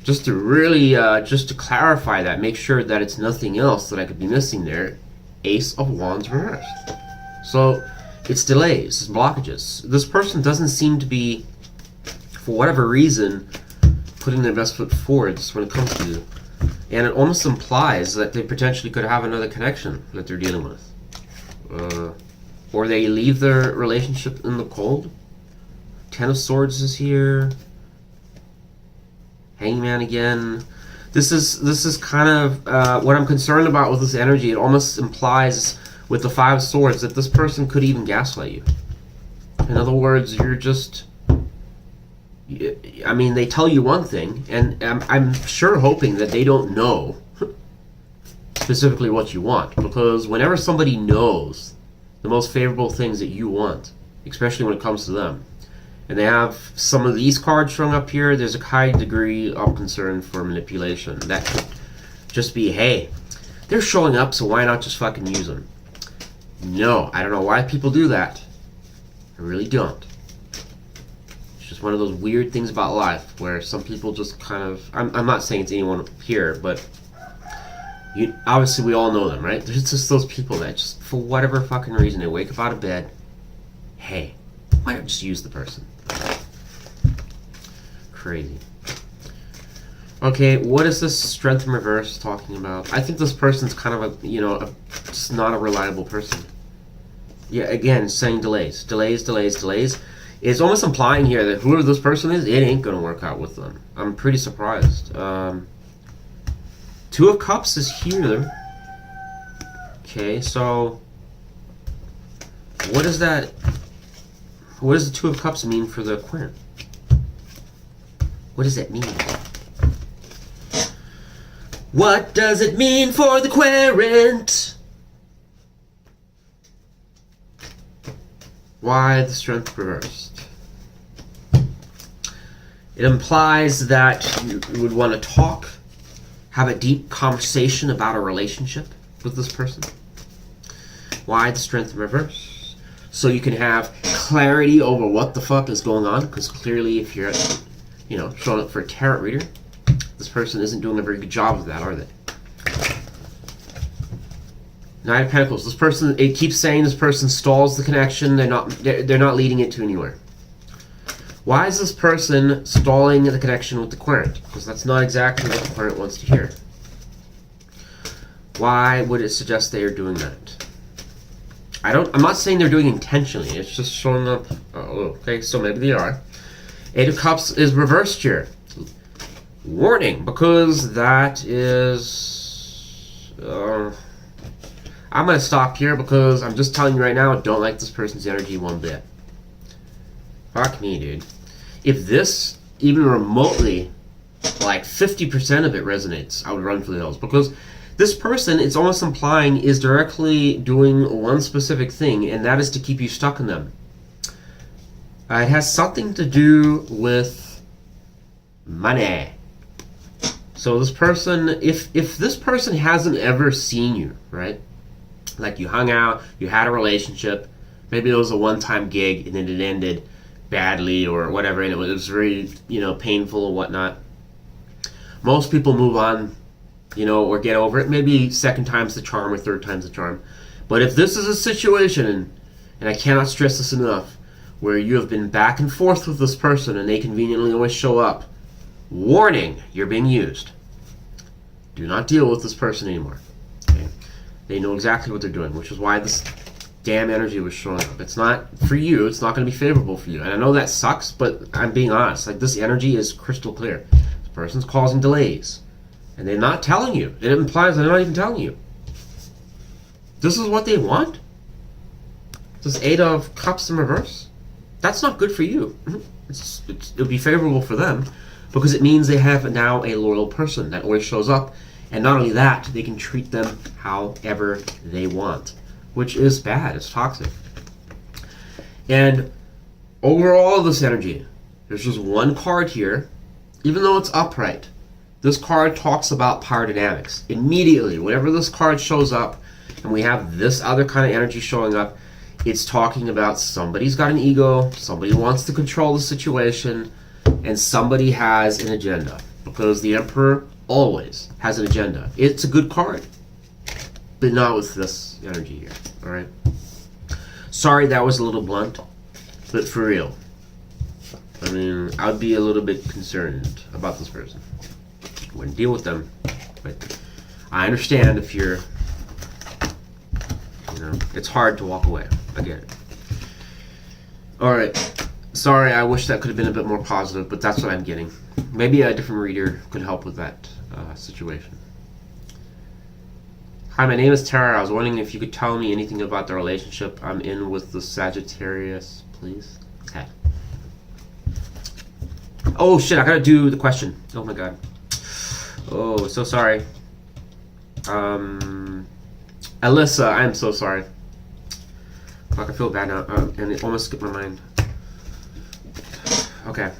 Just to really, just to clarify that, make sure that it's nothing else that I could be missing there. Ace of Wands reversed. So, it's delays, it's blockages. This person doesn't seem to be, for whatever reason, putting their best foot forward when it comes to you. And it almost implies that they potentially could have another connection that they're dealing with. Or they leave their relationship in the cold. 10 of Swords is here. Hangman again. This is kind of what I'm concerned about with this energy. It almost implies with the 5 of Swords that this person could even gaslight you. In other words, you're just... I mean, they tell you one thing, and I'm sure hoping that they don't know specifically what you want. Because whenever somebody knows the most favorable things that you want, especially when it comes to them, and they have some of these cards showing up here, there's a high degree of concern for manipulation. That could just be, hey, they're showing up, so why not just fucking use them? No, I don't know why people do that. I really don't. It's just one of those weird things about life where some people just kind of... I'm not saying it's anyone here, but obviously we all know them, right? There's just those people that just, for whatever fucking reason, they wake up out of bed. Hey, why not just use the person? Crazy. Okay, what is this strength in reverse talking about? I think this person's kind of just not a reliable person. Yeah, again, saying delays. It's almost implying here that whoever this person is, it ain't gonna work out with them. I'm pretty surprised. Two of Cups is here. Okay, so what is that? What does the Two of Cups mean for the Querent? What does that mean? What does it mean for the Querent? Why the Strength reversed? It implies that you would want to talk, have a deep conversation about a relationship with this person. Why the Strength in reverse? So you can have clarity over what the fuck is going on, because clearly if you're, showing up for a tarot reader, this person isn't doing a very good job of that, are they? Nine of Pentacles. This person, it keeps saying this person stalls the connection. They're not leading it to anywhere. Why is this person stalling the connection with the Querent? Because that's not exactly what the Querent wants to hear. Why would it suggest they are doing that? I'm not saying they're doing it intentionally. It's just showing up. Oh, okay, so maybe they are. Eight of Cups is reversed here. Warning, because that is... I'm going to stop here because I'm just telling you right now, I don't like this person's energy one bit. Fuck me, dude. If this, even remotely, like 50% of it resonates, I would run for the hills. Because this person, it's almost implying, is directly doing one specific thing, and that is to keep you stuck in them. It has something to do with money. So this person, if this person hasn't ever seen you, right? Like you hung out, you had a relationship, maybe it was a one-time gig and then it ended badly or whatever, and it was very, painful or whatnot. Most people move on, or get over it. Maybe second time's the charm or third time's the charm. But if this is a situation, and I cannot stress this enough, where you have been back and forth with this person and they conveniently always show up, warning, you're being used. Do not deal with this person anymore. Okay? They know exactly what they're doing, which is why this damn energy was showing up. It's not for you. It's not going to be favorable for you. And I know that sucks, but I'm being honest. Like, this energy is crystal clear. This person's causing delays. And they're not telling you. It implies they're not even telling you. This is what they want? This Eight of Cups in reverse? That's not good for you. It'll be favorable for them because it means they have now a loyal person that always shows up. And not only that, they can treat them however they want, which is bad. It's toxic. And over all of this energy, there's just one card here, even though it's upright. This card talks about power dynamics. Immediately, whenever this card shows up, and we have this other kind of energy showing up, it's talking about somebody's got an ego, somebody wants to control the situation, and somebody has an agenda. Because the Emperor always has an agenda. It's a good card, but not with this energy here, alright? Sorry that was a little blunt, but for real. I mean, I'd be a little bit concerned about this person. Wouldn't deal with them, but I understand if you're, it's hard to walk away. I get it. Alright, sorry, I wish that could have been a bit more positive, but that's what I'm getting. Maybe a different reader could help with that situation. Hi, my name is Tara. I was wondering if you could tell me anything about the relationship I'm in with the Sagittarius, please. Okay. Oh shit, I gotta do the question. Oh my god. Oh, so sorry. Alyssa, I'm so sorry. Fuck, I feel bad now, and it almost skipped my mind. Okay.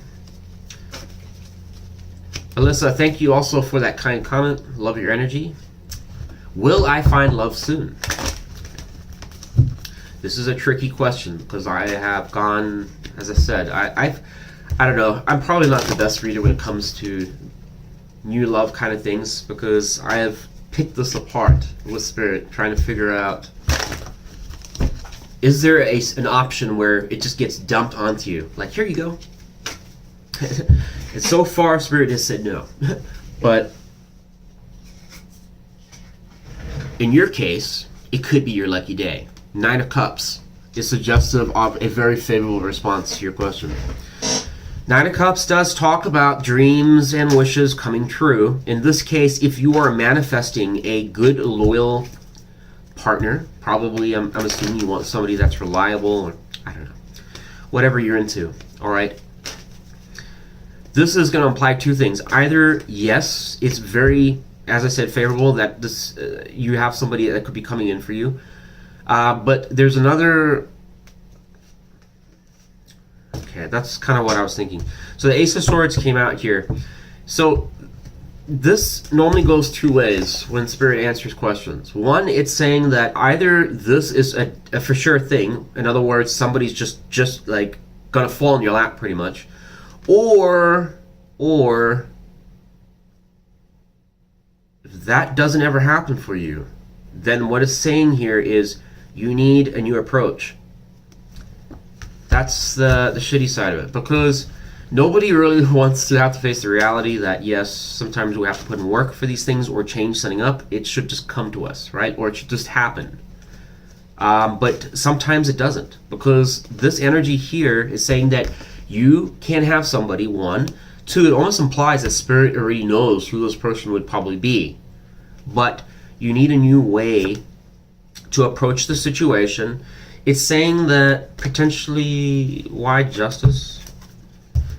Alyssa, thank you also for that kind comment. Love your energy. Will I find love soon? This is a tricky question because I have gone, as I said, I don't know. I'm probably not the best reader when it comes to new love kind of things because I have picked this apart with Spirit, trying to figure out, is there an option where it just gets dumped onto you? Like, here you go. And so far, Spirit has said no. But in your case, it could be your lucky day. 9 of Cups is suggestive of a very favorable response to your question. 9 of Cups does talk about dreams and wishes coming true. In this case, if you are manifesting a good, loyal partner, probably I'm assuming you want somebody that's reliable, or I don't know, whatever you're into, all right? This is going to imply 2 things. Either, yes, it's very, as I said, favorable that this you have somebody that could be coming in for you. But there's another... Okay, that's kind of what I was thinking. So the Ace of Swords came out here. So this normally goes 2 ways when Spirit answers questions. One, it's saying that either this is a for sure thing. In other words, somebody's just like going to fall in your lap pretty much. Or if that doesn't ever happen for you, then what it's saying here is you need a new approach. That's the shitty side of it, because nobody really wants to have to face the reality that, yes, sometimes we have to put in work for these things or change something up. It should just come to us, right? Or it should just happen. But sometimes it doesn't, because this energy here is saying that you can have somebody, 1. 2, it almost implies that Spirit already knows who this person would probably be. But you need a new way to approach the situation. It's saying that potentially, why Justice?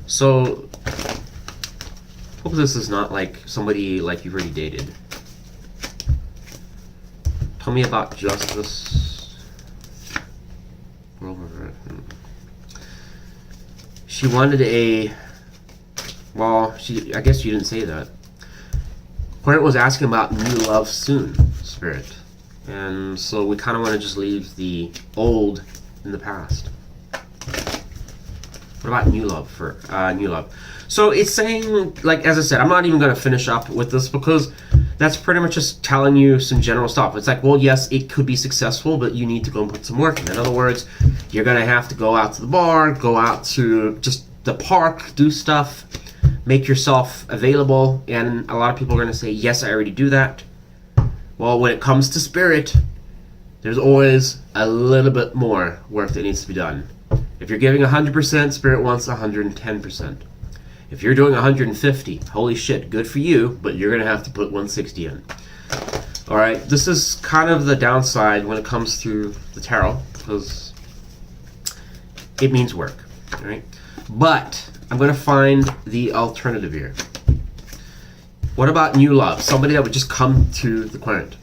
So, hope this is not like somebody like you've already dated. Tell me about Justice. She wanted a... Well, I guess you didn't say that. Querent was asking about new love soon, Spirit. And so we kind of want to just leave the old in the past. What about new love for new love? So it's saying, like, as I said, I'm not even going to finish up with this because that's pretty much just telling you some general stuff. It's like, well, yes, it could be successful, but you need to go and put some work in. In other words, you're going to have to go out to the bar, go out to just the park, do stuff, make yourself available. And a lot of people are going to say, yes, I already do that. Well, when it comes to Spirit, there's always a little bit more work that needs to be done. If you're giving 100%, Spirit wants 110%. If you're doing 150, holy shit, good for you, but you're going to have to put 160 in. Alright, this is kind of the downside when it comes to the tarot, because it means work. Alright? But I'm going to find the alternative here. What about new love? Somebody that would just come to the Querent.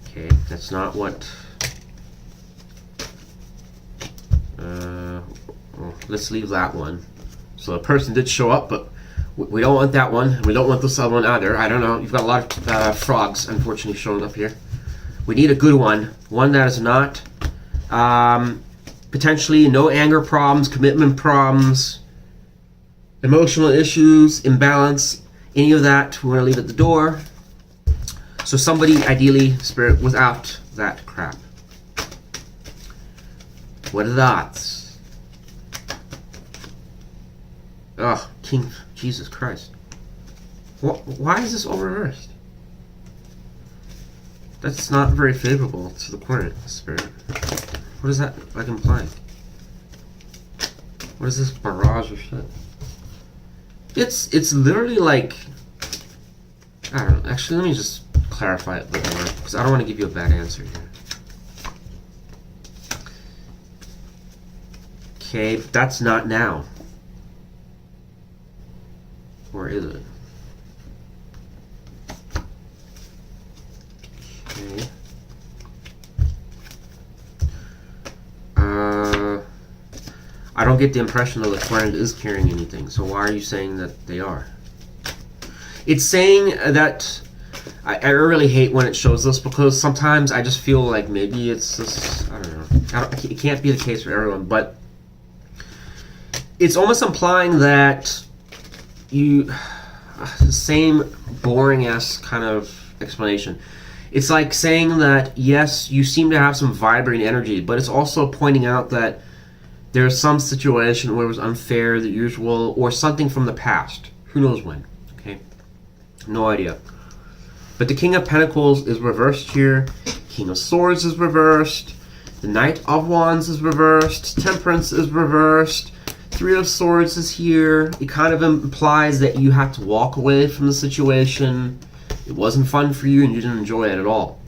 Okay, that's not what... well, let's leave that one. So the person did show up, but we don't want that one. We don't want this other one either. I don't know. You've got a lot of frogs, unfortunately, showing up here. We need a good one. One that is not... potentially no anger problems, commitment problems, emotional issues, imbalance, any of that, we're going to leave at the door. So somebody, ideally, Spirit, without that crap. What are the odds? Oh, King, Jesus Christ. Why is this all reversed? That's not very favorable to the Querent, Spirit. What is that like implying? What is this barrage of shit? It's literally like, I don't know. Actually, let me just clarify it a bit more, because I don't want to give you a bad answer here. Okay, but that's not now. Or is it? Okay. I don't get the impression that the Querent is carrying anything, so why are you saying that they are? It's saying that I really hate when it shows this because sometimes I just feel like maybe it's just, I don't know. It can't be the case for everyone, but it's almost implying that the same boring-ass kind of explanation. It's like saying that, yes, you seem to have some vibrating energy, but it's also pointing out that there's some situation where it was unfair, the usual, or something from the past. Who knows when, okay? No idea. But the King of Pentacles is reversed here. King of Swords is reversed. The Knight of Wands is reversed. Temperance is reversed. Three of Swords is here. It kind of implies that you have to walk away from the situation. It wasn't fun for you and you didn't enjoy it at all.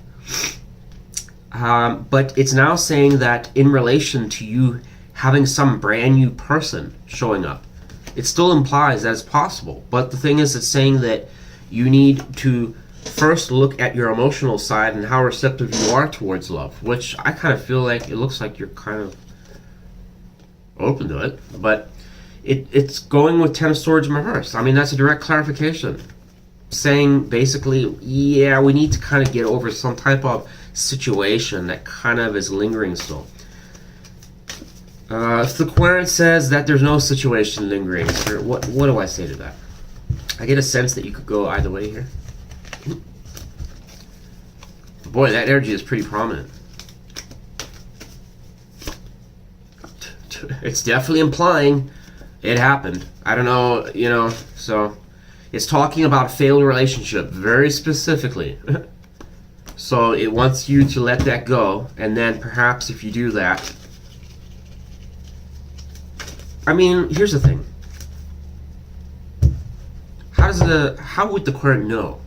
But it's now saying that in relation to you having some brand new person showing up, it still implies that it's possible. But the thing is, it's saying that you need to first look at your emotional side and how receptive you are towards love, which I kind of feel like it looks like you're kind of open to it, but it's going with Ten of Swords in reverse. I mean, that's a direct clarification, saying basically, yeah, we need to kind of get over some type of situation that kind of is lingering still. If the Querent says that there's no situation lingering, what do I say to that? I get a sense that you could go either way here. Boy, that energy is pretty prominent. It's definitely implying it happened. I don't know, you know, so it's talking about a failed relationship very specifically. So it wants you to let that go, and then perhaps if you do that, I mean, here's the thing. How would the Querent know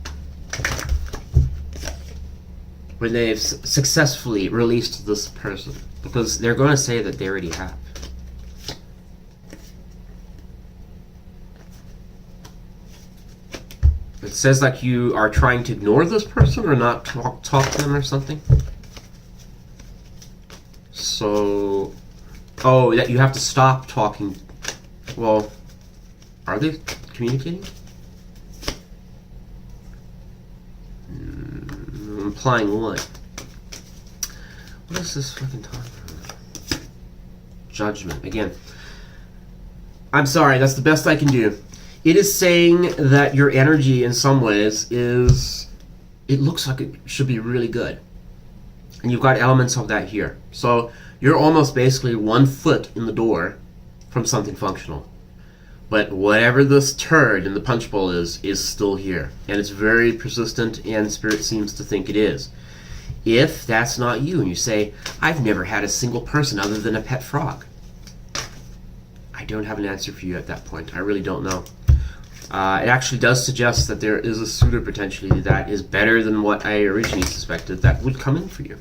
when they've successfully released this person? Because they're going to say that they already have. It says like you are trying to ignore this person or not talk to them or something. So, oh, that you have to stop talking. Well, are they communicating? Implying what? What is this fucking talking about? Judgment. Again, I'm sorry, that's the best I can do. It is saying that your energy in some ways is, it looks like it should be really good. And you've got elements of that here. So you're almost basically 1 foot in the door from something functional. But whatever this turd in the punch bowl is still here. And it's very persistent, and Spirit seems to think it is. If that's not you, and you say, I've never had a single person other than a pet frog, I don't have an answer for you at that point. I really don't know. It actually does suggest that there is a suitor potentially that is better than what I originally suspected that would come in for you.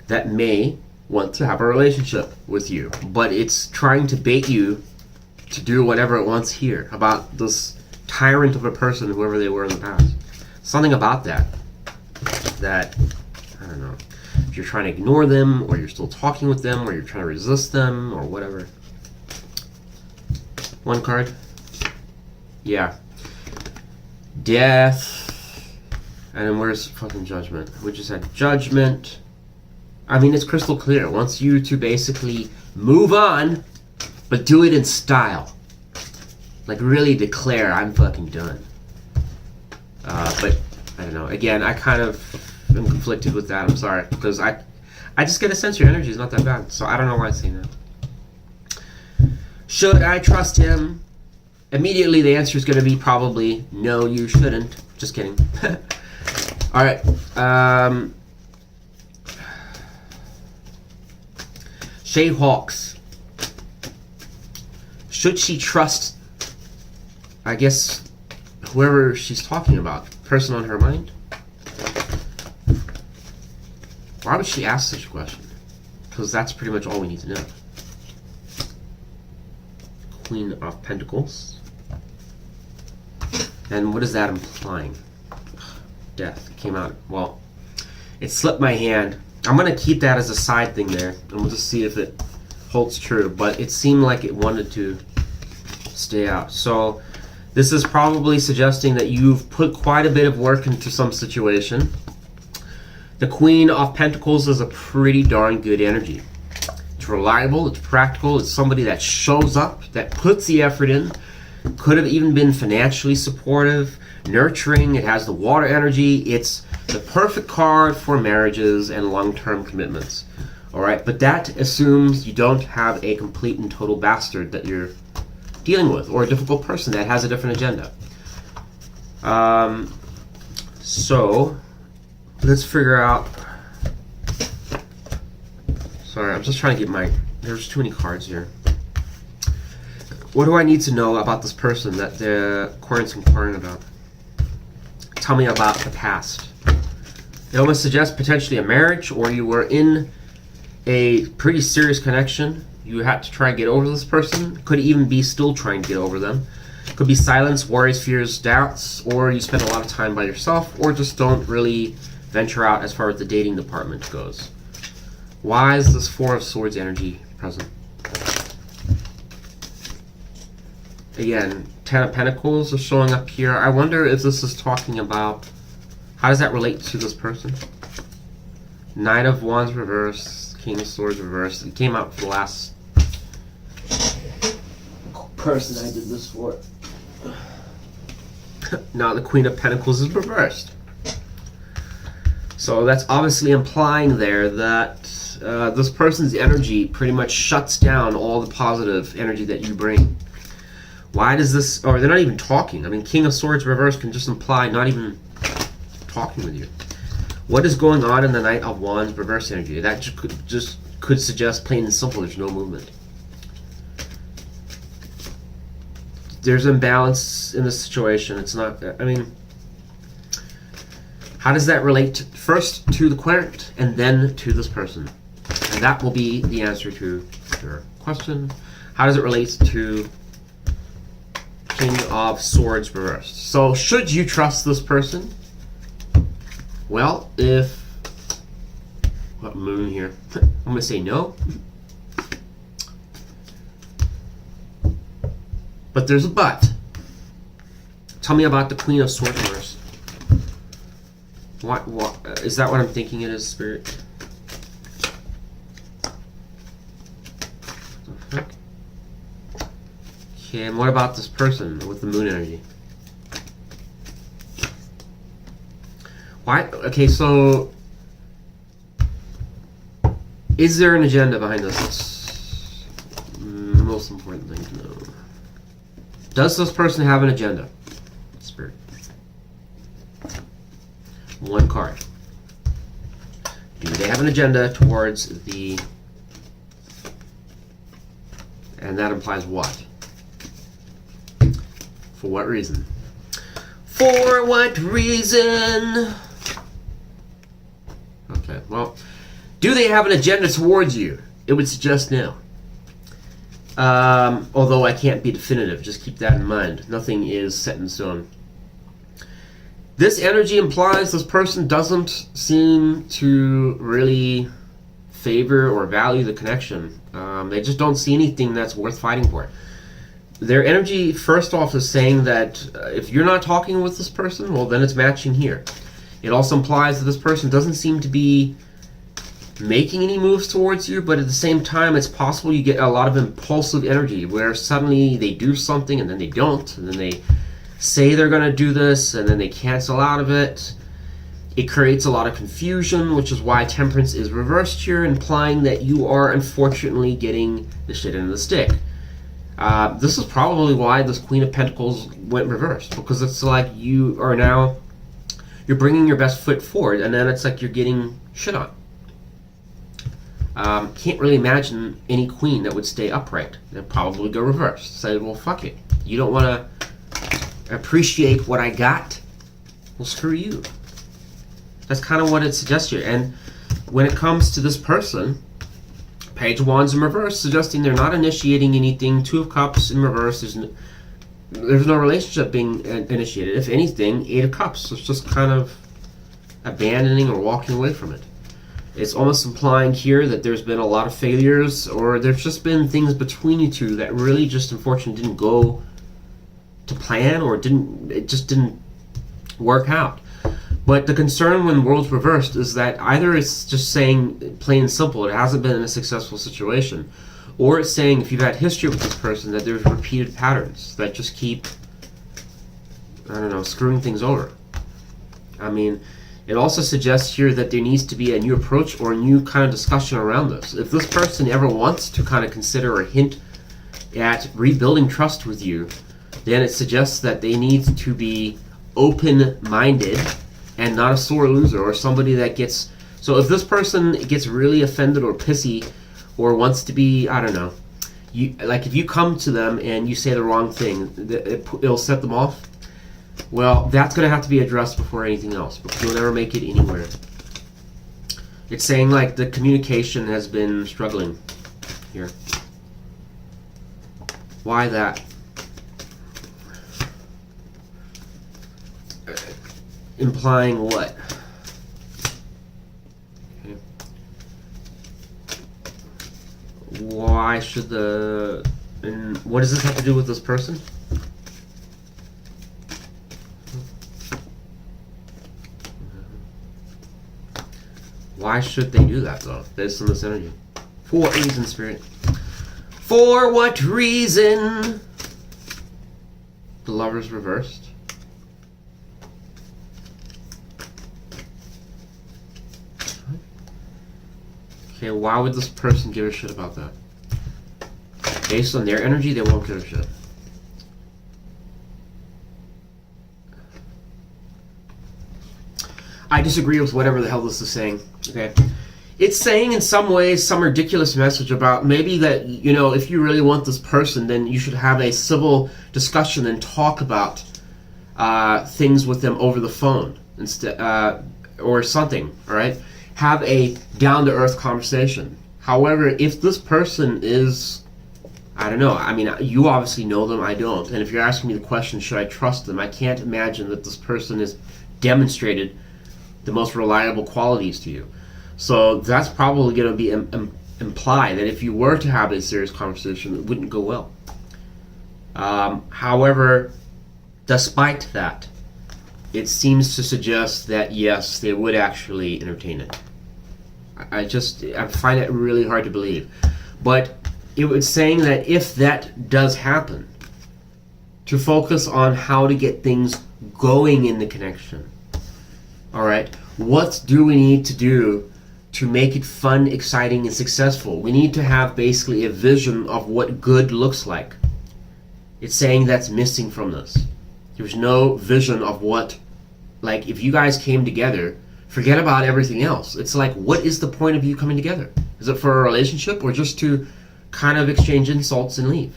That may want to have a relationship with you, but it's trying to bait you to do whatever it wants here about this tyrant of a person, whoever they were in the past. Something about that, I don't know, if you're trying to ignore them, or you're still talking with them, or you're trying to resist them, or whatever. 1 card. Yeah. Death. And then where's fucking Judgment? We just had Judgment. I mean, it's crystal clear. It wants you to basically move on, but do it in style. Like, really declare, I'm fucking done. But, I don't know. Again, I kind of am conflicted with that. I'm sorry. Because I just get a sense your energy is not that bad. So I don't know why I'm saying that. Should I trust him? Immediately, the answer is going to be probably, no, you shouldn't. Just kidding. Alright. Shay Hawks. Should she trust, I guess, whoever she's talking about? Person on her mind? Why would she ask such a question? Because that's pretty much all we need to know. Queen of Pentacles. And what is that implying? Death. It came out. Well, it slipped my hand. I'm going to keep that as a side thing there. And we'll just see if it holds true. But it seemed like it wanted to stay out. So, This is probably suggesting that you've put quite a bit of work into some situation. The Queen of Pentacles is a pretty darn good energy. It's reliable, it's practical, it's somebody that shows up, that puts the effort in. Could have even been financially supportive, nurturing. It has the water energy. It's the perfect card for marriages and long-term commitments. All right, but that assumes you don't have a complete and total bastard that you're dealing with, or a difficult person that has a different agenda. So let's figure out. Sorry, I'm just trying to get there's too many cards here. What do I need to know about this person that the Aquarian's inquiring about? Tell me about the past. It almost suggests potentially a marriage, or you were in a pretty serious connection. You had to try and get over this person. Could even be still trying to get over them. Could be silence, worries, fears, doubts, or you spend a lot of time by yourself, or just don't really venture out as far as the dating department goes. Why is this Four of Swords energy present? Again, Ten of Pentacles is showing up here. I wonder if this is talking about, how does that relate to this person? Knight of Wands reversed, King of Swords reversed. It came out for the last person I did this for. Now the Queen of Pentacles is reversed. So that's obviously implying there that this person's energy pretty much shuts down all the positive energy that you bring. Why does this, or they're not even talking. I mean, King of Swords reverse can just imply not even talking with you. What is going on in the Knight of Wands reverse energy? That just could suggest plain and simple there's no movement. There's imbalance in this situation. It's not, I mean, how does that relate first to the querent and then to this person? And that will be the answer to your question. How does it relate to King of Swords reversed? So should you trust this person? Well, if, what moon here? I'm going to say no. But there's a but. Tell me about the Queen of Swords reversed. What is that what I'm thinking it is, Spirit? Okay, and what about this person with the moon energy? Why? Okay, so is there an agenda behind this? That's the most important thing to know. Does this person have an agenda? Spirit. One card. Do they have an agenda towards the... And that implies what? For what reason? For what reason? Okay, well, do they have an agenda towards you? It would suggest no. Although I can't be definitive, just keep that in mind. Nothing is set in stone. This energy implies this person doesn't seem to really favor or value the connection. They just don't see anything that's worth fighting for. Their energy, first off, is saying that if you're not talking with this person, well, then it's matching here. It also implies that this person doesn't seem to be making any moves towards you, but at the same time, it's possible you get a lot of impulsive energy where suddenly they do something and then they don't, and then they say they're going to do this and then they cancel out of it. It creates a lot of confusion, which is why Temperance is reversed here, implying that you are unfortunately getting the shit end of the stick. This is probably why this Queen of Pentacles went reversed, because it's like you are now, you're bringing your best foot forward, and then it's like you're getting shit on. Can't really imagine any queen that would stay upright. They'd probably go reverse. Say, well, fuck it. You don't want to appreciate what I got? Well, screw you. That's kind of what it suggests here. And when it comes to this person, Page of Wands in reverse, suggesting they're not initiating anything. Two of Cups in reverse, there's no relationship being initiated. If anything, Eight of Cups is just kind of abandoning or walking away from it. It's almost implying here that there's been a lot of failures, or there's just been things between you two that really just unfortunately didn't go to plan, or it just didn't work out. But the concern when worlds reversed is that either it's just saying plain and simple it hasn't been a successful situation, or it's saying if you've had history with this person that there's repeated patterns that just keep, I don't know, screwing things over. I mean, it also suggests here that there needs to be a new approach or a new kind of discussion around this. If this person ever wants to kind of consider or hint at rebuilding trust with you, then it suggests that they need to be open-minded and not a sore loser or somebody that gets... So if this person gets really offended or pissy or wants to be, I don't know, like if you come to them and you say the wrong thing, it'll set them off. Well, that's going to have to be addressed before anything else, because you'll never make it anywhere. It's saying like the communication has been struggling here. Why that? Implying what? Okay. Why should the... And what does this have to do with this person? Why should they do that, though, based on this energy? For what reason, Spirit? For what reason? The Lover's reversed. Okay, why would this person give a shit about that? Based on their energy, they won't give a shit. I disagree with whatever the hell this is saying. Okay, it's saying in some ways some ridiculous message about maybe that, you know, if you really want this person, then you should have a civil discussion and talk about things with them over the phone instead, or something. All right, have a down-to-earth conversation. However, if this person is, I don't know. I mean, you obviously know them. I don't. And if you're asking me the question, should I trust them? I can't imagine that this person has demonstrated the most reliable qualities to you. So that's probably going to be imply that if you were to have a serious conversation, it wouldn't go well. However, despite that, it seems to suggest that yes, they would actually entertain it. I find it really hard to believe. But it was saying that if that does happen, to focus on how to get things going in the connection. All right, what do we need to do to make it fun, exciting, and successful? We need to have basically a vision of what good looks like. It's saying that's missing from this. There's no vision of what, like, if you guys came together, forget about everything else. It's like, what is the point of you coming together? Is it for a relationship or just to kind of exchange insults and leave?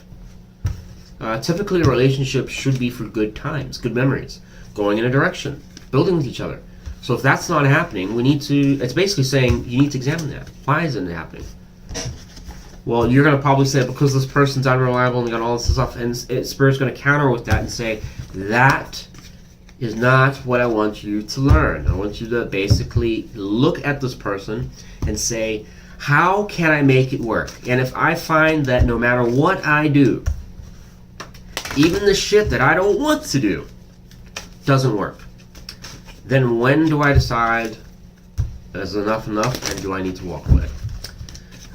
Typically, a relationship should be for good times, good memories, going in a direction, building with each other. So if that's not happening, we need to, it's basically saying you need to examine that. Why isn't it happening? Well, you're going to probably say because this person's unreliable and they got all this stuff, and Spirit's going to counter with that and say, that is not what I want you to learn. I want you to basically look at this person and say, how can I make it work? And if I find that no matter what I do, even the shit that I don't want to do doesn't work, then when do I decide there's enough and do I need to walk away?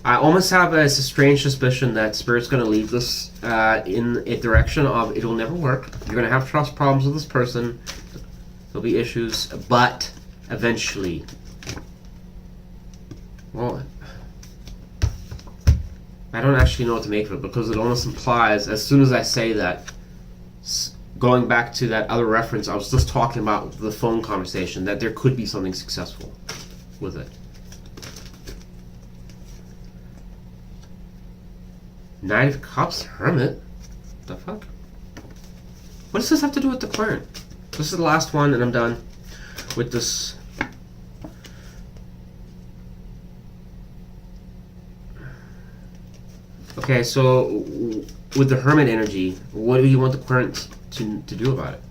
I almost have a strange suspicion that Spirit's going to lead this in a direction of it'll never work. You're going to have trust problems with this person. There'll be issues, but eventually, well, I don't actually know what to make of it, because it almost implies, as soon as I say that, going back to that other reference I was just talking about, the phone conversation, that there could be something successful with it. Knight of Cups, Hermit? The fuck? What does this have to do with the current? This is the last one and I'm done with this. Okay, so with the Hermit energy, what do you want the current to do about it?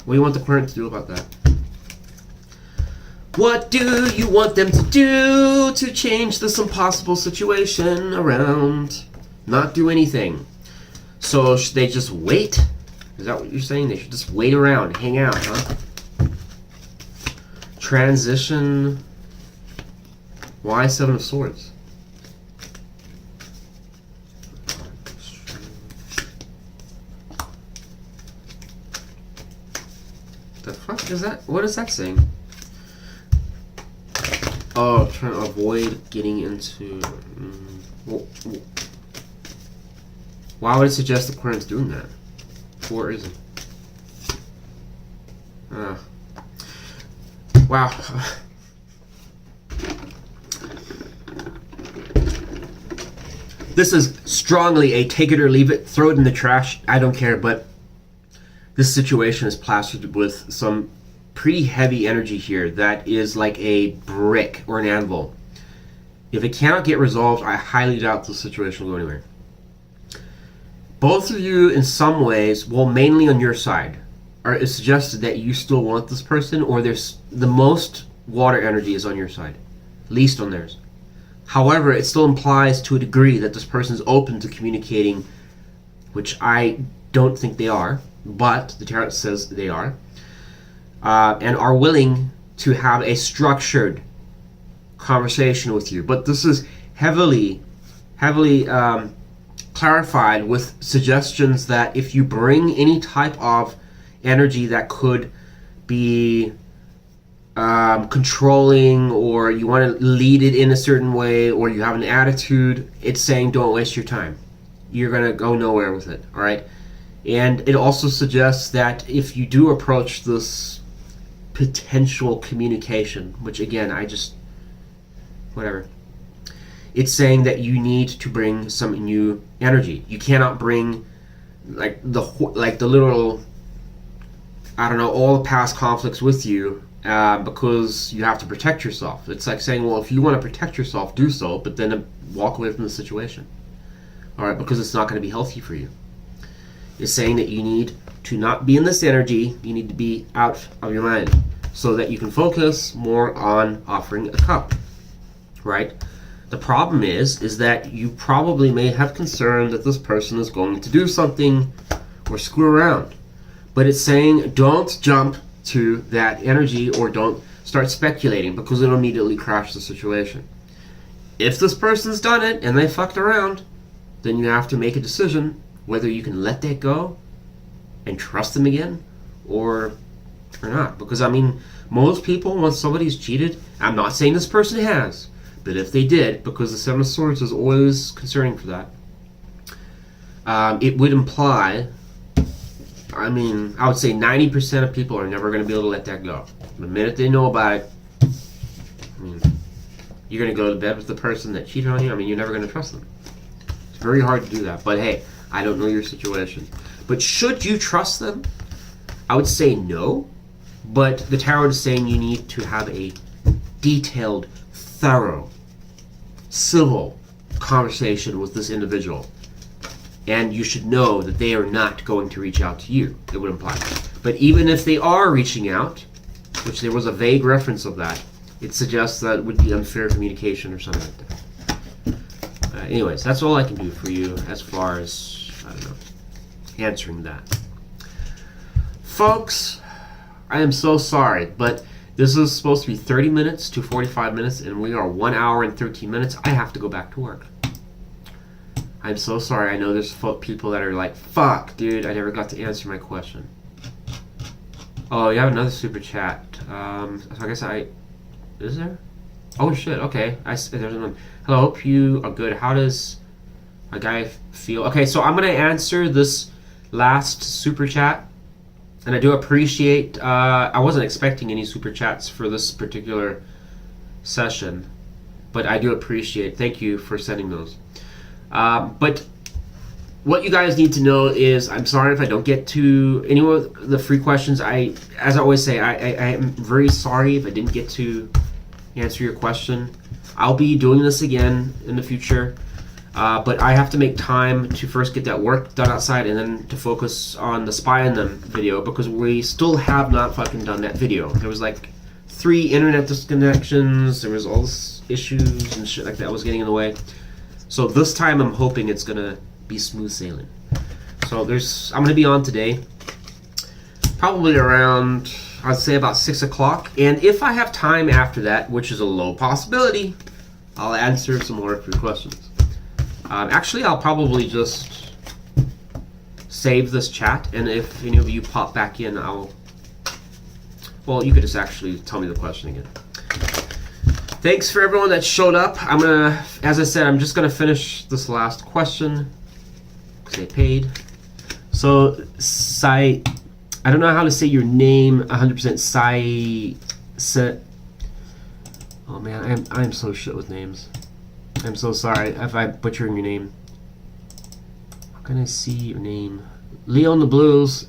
What do you want the current to do about that? What do you want them to do to change this impossible situation around? Not do anything. So should they just wait Is that what you're saying? They should just wait around, hang out, huh? Transition. Why Seven of Swords? The fuck is that? What is that saying? Oh, trying to avoid getting into... Why would it suggest Aquarium's doing that? For what reason? Wow. This is strongly a take it or leave it, throw it in the trash, I don't care, but this situation is plastered with some pretty heavy energy here that is like a brick or an anvil. If it cannot get resolved, I highly doubt the situation will go anywhere. Both of you, in some ways, well, mainly on your side, it's suggested that you still want this person, or there's the most water energy is on your side, least on theirs. However, it still implies to a degree that this person is open to communicating, which I don't think they are, but the tarot says they are, and are willing to have a structured conversation with you. But this is heavily clarified with suggestions that if you bring any type of energy that could be controlling, or you want to lead it in a certain way, or you have an attitude, it's saying don't waste your time. You're going to go nowhere with it, all right? And it also suggests that if you do approach this potential communication, which again, whatever, it's saying that you need to bring some new energy. You cannot bring like the literal, I don't know, all the past conflicts with you because you have to protect yourself. It's like saying, well, if you want to protect yourself, do so, but then walk away from the situation. All right, because it's not going to be healthy for you. It's saying that you need to not be in this energy. You need to be out of your mind so that you can focus more on offering a cup, right? The problem is that you probably may have concern that this person is going to do something or screw around. But it's saying don't jump to that energy, or don't start speculating, because it'll immediately crash the situation. If this person's done it and they fucked around, then you have to make a decision whether you can let that go and trust them again or not. Because I mean, most people, once somebody's cheated, I'm not saying this person has, but if they did, because the Seven of Swords is always concerning for that, it would imply, I mean, I would say 90% of people are never going to be able to let that go. The minute they know about it, I mean, you're going to go to bed with the person that cheated on you. I mean, you're never going to trust them. It's very hard to do that. But hey, I don't know your situation. But should you trust them? I would say no. But the tarot is saying you need to have a detailed, thorough, civil conversation with this individual. And you should know that they are not going to reach out to you, it would imply. But even if they are reaching out, which there was a vague reference of that, it suggests that it would be unfair communication or something like that. Anyways, that's all I can do for you as far as, I don't know, answering that. Folks, I am so sorry, but this is supposed to be 30 minutes to 45 minutes, and we are 1 hour and 13 minutes. I have to go back to work. I'm so sorry. I know there's people that are like, fuck, dude, I never got to answer my question. Oh, you have another super chat. So I guess is there? Oh shit, okay. There's another. Hello, hope you are good. How does a guy feel? Okay, so I'm gonna answer this last super chat. And I do appreciate, I wasn't expecting any super chats for this particular session. But I do appreciate, thank you for sending those. But what you guys need to know is, I'm sorry if I don't get to any of the free questions. As I always say, I am very sorry if I didn't get to answer your question. I'll be doing this again in the future, but I have to make time to first get that work done outside and then to focus on the Spy on Them video, because we still have not fucking done that video. There was like 3 internet disconnections, there was all this issues and shit like that was getting in the way. So this time I'm hoping it's gonna be smooth sailing. So I'm gonna be on today. probably around, I'd say about 6 o'clock. And if I have time after that, which is a low possibility, I'll answer some more of your questions. Actually, I'll probably just save this chat, and if any of you pop back in, well, you could just actually tell me the question again. Thanks for everyone that showed up. As I said, I'm just gonna finish this last question because they paid. So, I don't know how to say your name 100%. Oh man, I'm so shit with names. I'm so sorry if I'm butchering your name. How can I see your name? Leo in the Blues.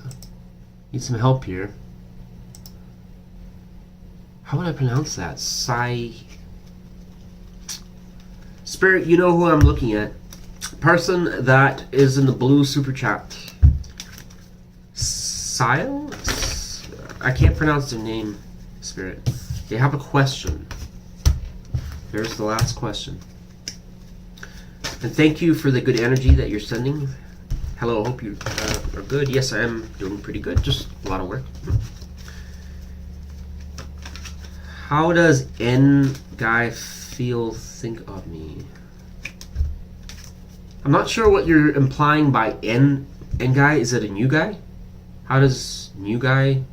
Need some help here. How would I pronounce that? Spirit, you know who I'm looking at. Person that is in the blue super chat. Sile? I can't pronounce their name, Spirit. They have a question. There's the last question. And thank you for the good energy that you're sending. Hello, I hope you are good. Yes, I am doing pretty good. Just a lot of work. How does N guy think of me? I'm not sure what you're implying by N guy. Is it a new guy? How does new guy,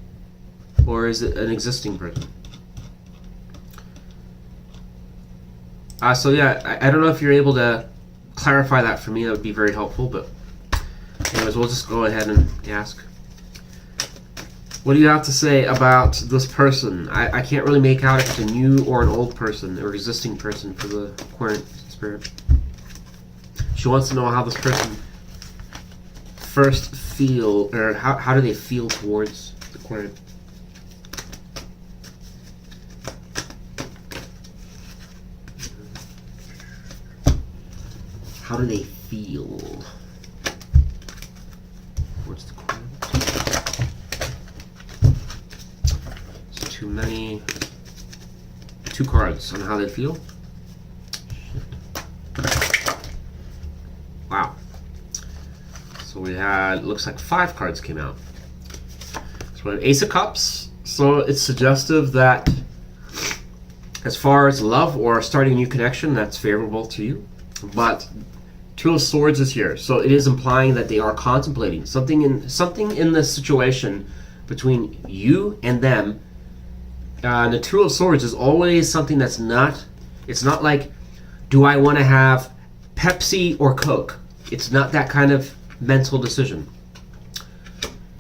or is it an existing person? So yeah, I don't know if you're able to clarify that for me. That would be very helpful. But anyways, we'll just go ahead and ask. What do you have to say about this person? I can't really make out if it's a new or an old person or existing person for the current spirit. She wants to know how this person first feel, or how do they feel towards the current. How do they feel towards the current? It's too many. 2 cards on how they feel. Wow. So we had, looks like 5 cards came out. So we have Ace of Cups. So it's suggestive that as far as love or starting a new connection, that's favorable to you. But Two of Swords is here. So it is implying that they are contemplating something in this situation between you and them. And the Two of Swords is always something that's not, it's not like, do I want to have Pepsi or Coke? It's not that kind of mental decision.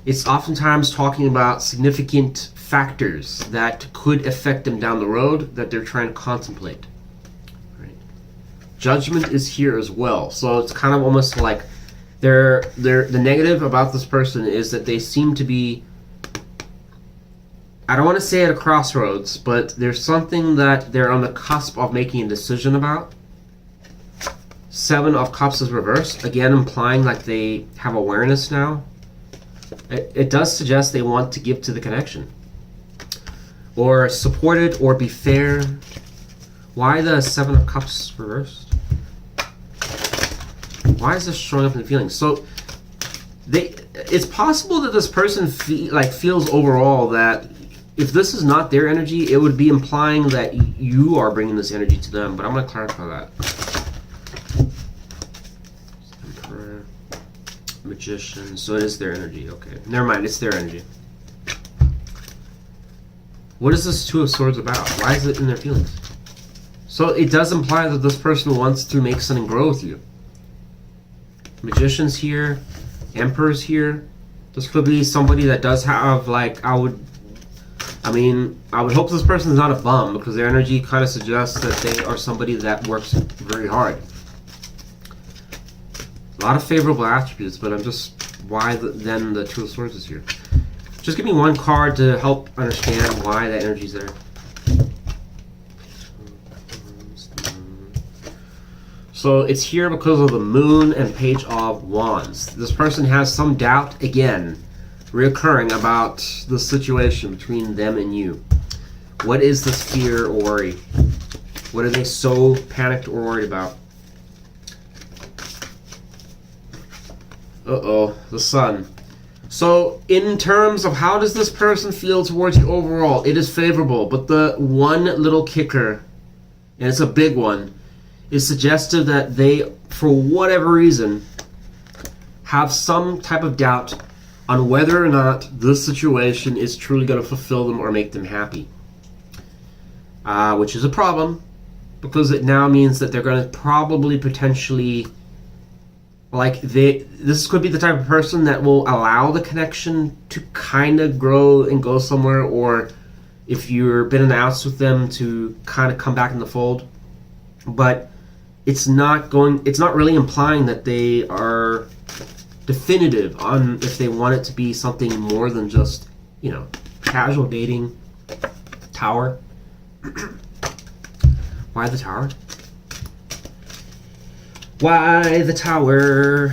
It's oftentimes talking about significant factors that could affect them down the road that they're trying to contemplate. Right? Judgment is here as well. So it's kind of almost like the negative about this person is that they seem to be, I don't want to say at a crossroads, but there's something that they're on the cusp of making a decision about. 7 of Cups is reversed, again implying like they have awareness now. It does suggest they want to give to the connection. Or support it, or be fair. Why the 7 of Cups reversed? Why is this showing up in the feelings? So, it's possible that this person feels overall that if this is not their energy, it would be implying that you are bringing this energy to them. But I'm going to clarify that. Emperor, Magician. So it is their energy. Okay. Never mind. It's their energy. What is this Two of Swords about? Why is it in their feelings? So it does imply that this person wants to make something grow with you. Magician's here. Emperor's here. This could be somebody that does have, like, I would hope this person is not a bum, because their energy kind of suggests that they are somebody that works very hard. A lot of favorable attributes, but I'm just, why then the Two of Swords is here? Just give me one card to help understand why that energy is there. So it's here because of the Moon and Page of Wands. This person has some doubt, again, reoccurring about the situation between them and you. What is this fear or worry? What are they so panicked or worried about? Uh-oh, the Sun. So, in terms of how does this person feel towards you overall, it is favorable. But the one little kicker, and it's a big one, is suggestive that they, for whatever reason, have some type of doubt on whether or not this situation is truly going to fulfill them or make them happy. Which is a problem, because it now means that they're going to probably potentially, like, this could be the type of person that will allow the connection to kind of grow and go somewhere, or if you've been in the outs with them, to kind of come back in the fold. But it's not really implying that they are definitive on if they want it to be something more than just, casual dating. Tower. Why the tower? Why the tower?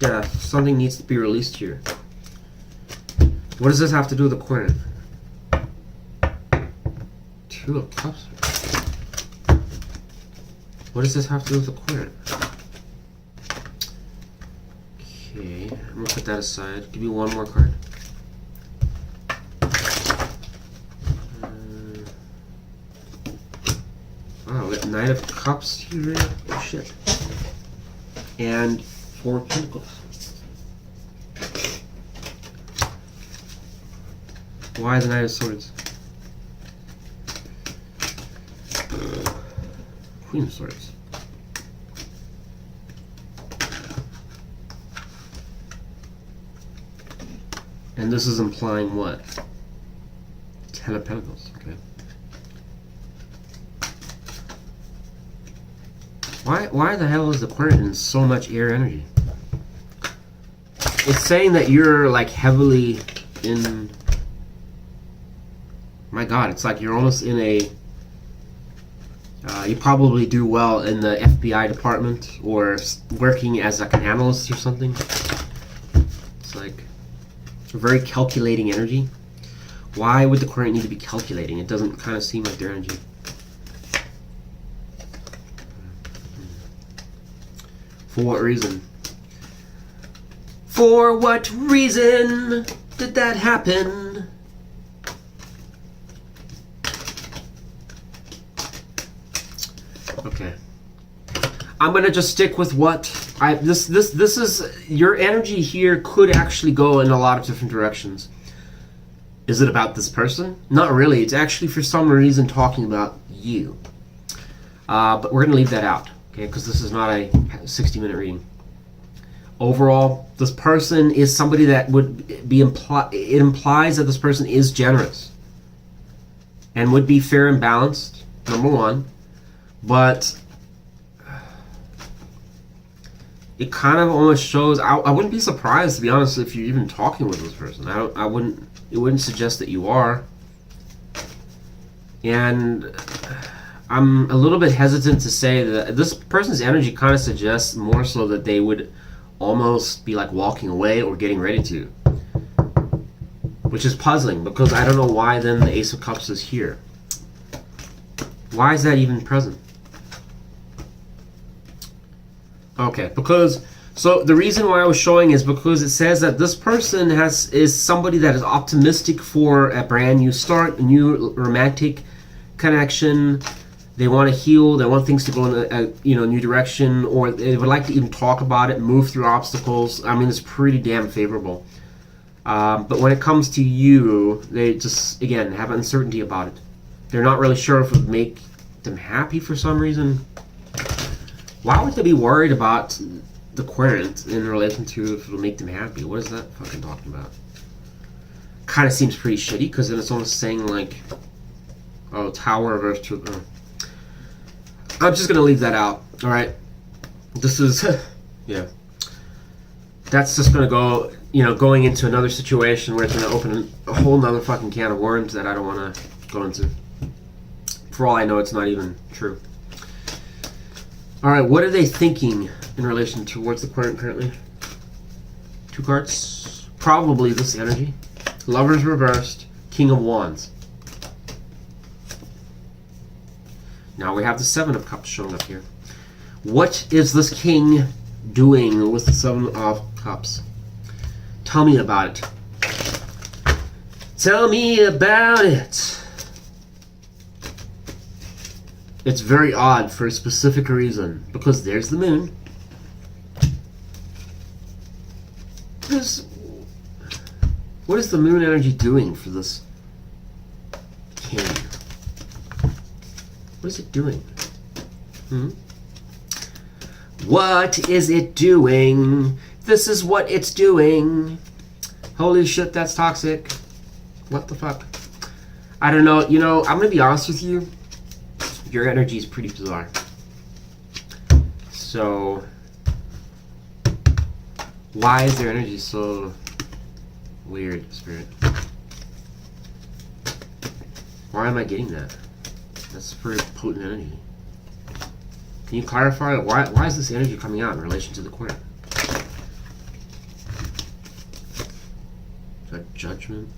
Yeah, something needs to be released here. What does this have to do with the corner? Two of Cups. What does this have to do with the corner? Okay, I'm gonna put that aside. Give me one more card. Wow, we got Knight of Cups here. Oh shit. And 4 Pentacles. Why the Knight of Swords? Queen of Swords. And this is implying what? 10 of Pentacles, okay. Why the hell is the Querent in so much air energy? It's saying that you're like heavily in... My god, it's like you're almost in a... you probably do well in the FBI department or working as like an analyst or something. It's like a very calculating energy. Why would the Querent need to be calculating? It doesn't kind of seem like their energy. For what reason? For what reason did that happen? Okay. I'm gonna just stick with what this is. Your energy here could actually go in a lot of different directions. Is it about this person? Not really. It's actually for some reason talking about you. But we're gonna leave that out. Okay, because this is not a 60-minute reading. Overall, this person is somebody that would be it implies that this person is generous and would be fair and balanced, number one. But it kind of almost shows. I wouldn't be surprised, to be honest, if you're even talking with this person. I wouldn't. It wouldn't suggest that you are. And I'm a little bit hesitant to say that this person's energy kind of suggests more so that they would almost be like walking away or getting ready to. Which is puzzling, because I don't know why then the Ace of Cups is here. Why is that even present? Okay, because... So the reason why I was showing is because it says that this person is somebody that is optimistic for a brand new start, a new romantic connection. They want to heal. They want things to go in a new direction, or they would like to even talk about it, move through obstacles. I mean, it's pretty damn favorable. But when it comes to you, they just, again, have uncertainty about it. They're not really sure if it would make them happy for some reason. Why would they be worried about the Querent in relation to if it'll make them happy? What is that fucking talking about? Kind of seems pretty shitty, because then it's almost saying like, oh, Tower versus... I'm just gonna leave that out. All right, this is yeah. That's just gonna go, going into another situation where it's gonna open a whole nother fucking can of worms that I don't want to go into. For all I know, it's not even true. All right, what are they thinking in relation towards the Querent currently? 2 cards. Probably this energy. Lovers reversed. King of Wands. Now we have the 7 of Cups showing up here. What is this king doing with the 7 of Cups? Tell me about it. Tell me about it. It's very odd for a specific reason. Because there's the moon. What is the moon energy doing for this king? What is it doing? What is it doing? This is what it's doing. Holy shit, that's toxic. What the fuck? I don't know. You know, I'm gonna be honest with you. Your energy is pretty bizarre. So, why is their energy so weird, Spirit? Why am I getting that? That's very potent energy. Can you clarify why is this energy coming out in relation to the court? Is that judgment?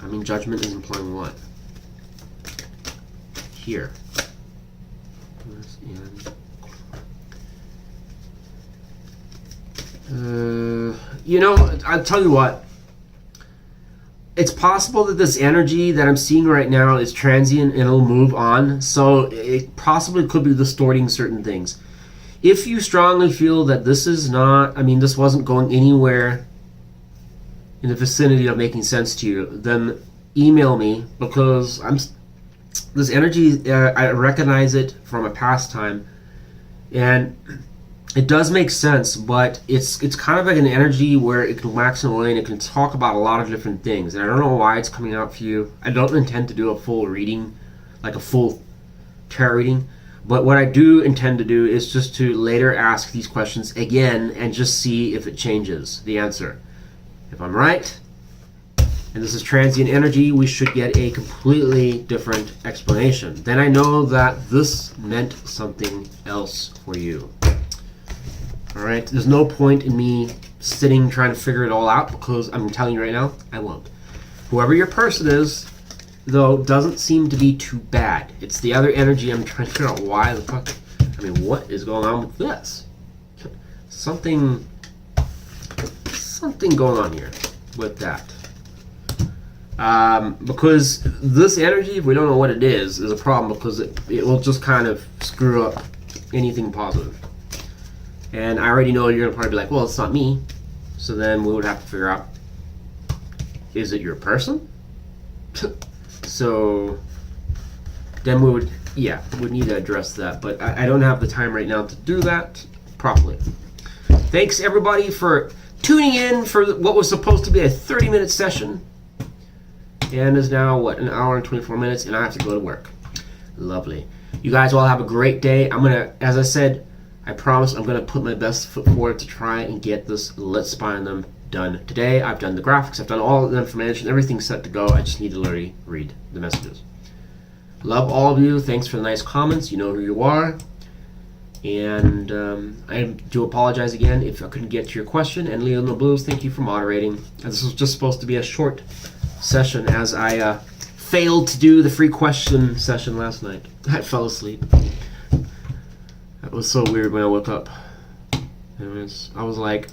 I mean, judgment is implying what? Here. You know, I'll tell you what. It's possible that this energy that I'm seeing right now is transient and it'll move on. So it possibly could be distorting certain things. If you strongly feel that this is not, I mean, this wasn't going anywhere in the vicinity of making sense to you, then email me, because this energy, I recognize it from a past time, and it does make sense, but it's kind of like an energy where it can wax and wane. It can talk about a lot of different things, and I don't know why it's coming out for you. I don't intend to do a full reading, like a full tarot reading, but what I do intend to do is just to later ask these questions again and just see if it changes the answer. If I'm right, and this is transient energy, we should get a completely different explanation. Then I know that this meant something else for you. Alright, there's no point in me sitting trying to figure it all out, because I'm telling you right now, I won't. Whoever your person is, though, doesn't seem to be too bad. It's the other energy I'm trying to figure out why the fuck. I mean, what is going on with this? Something going on here with that. Because this energy, if we don't know what it is a problem, because it will just kind of screw up anything positive. And I already know you're going to probably be like, well, it's not me. So then we would have to figure out, is it your person? So then we would need to address that. But I don't have the time right now to do that properly. Thanks, everybody, for tuning in for what was supposed to be a 30-minute session. And is now, what, an hour and 24 minutes, and I have to go to work. Lovely. You guys all have a great day. I'm going to, as I said, I promise I'm going to put my best foot forward to try and get this Let's Spy on Them done today. I've done the graphics, I've done all the information, everything's set to go. I just need to literally read the messages. Love all of you. Thanks for the nice comments. You know who you are. And I do apologize again if I couldn't get to your question. And Leo No Blues, thank you for moderating. This was just supposed to be a short session, as I failed to do the free question session last night. I fell asleep. That was so weird when I woke up. I was like,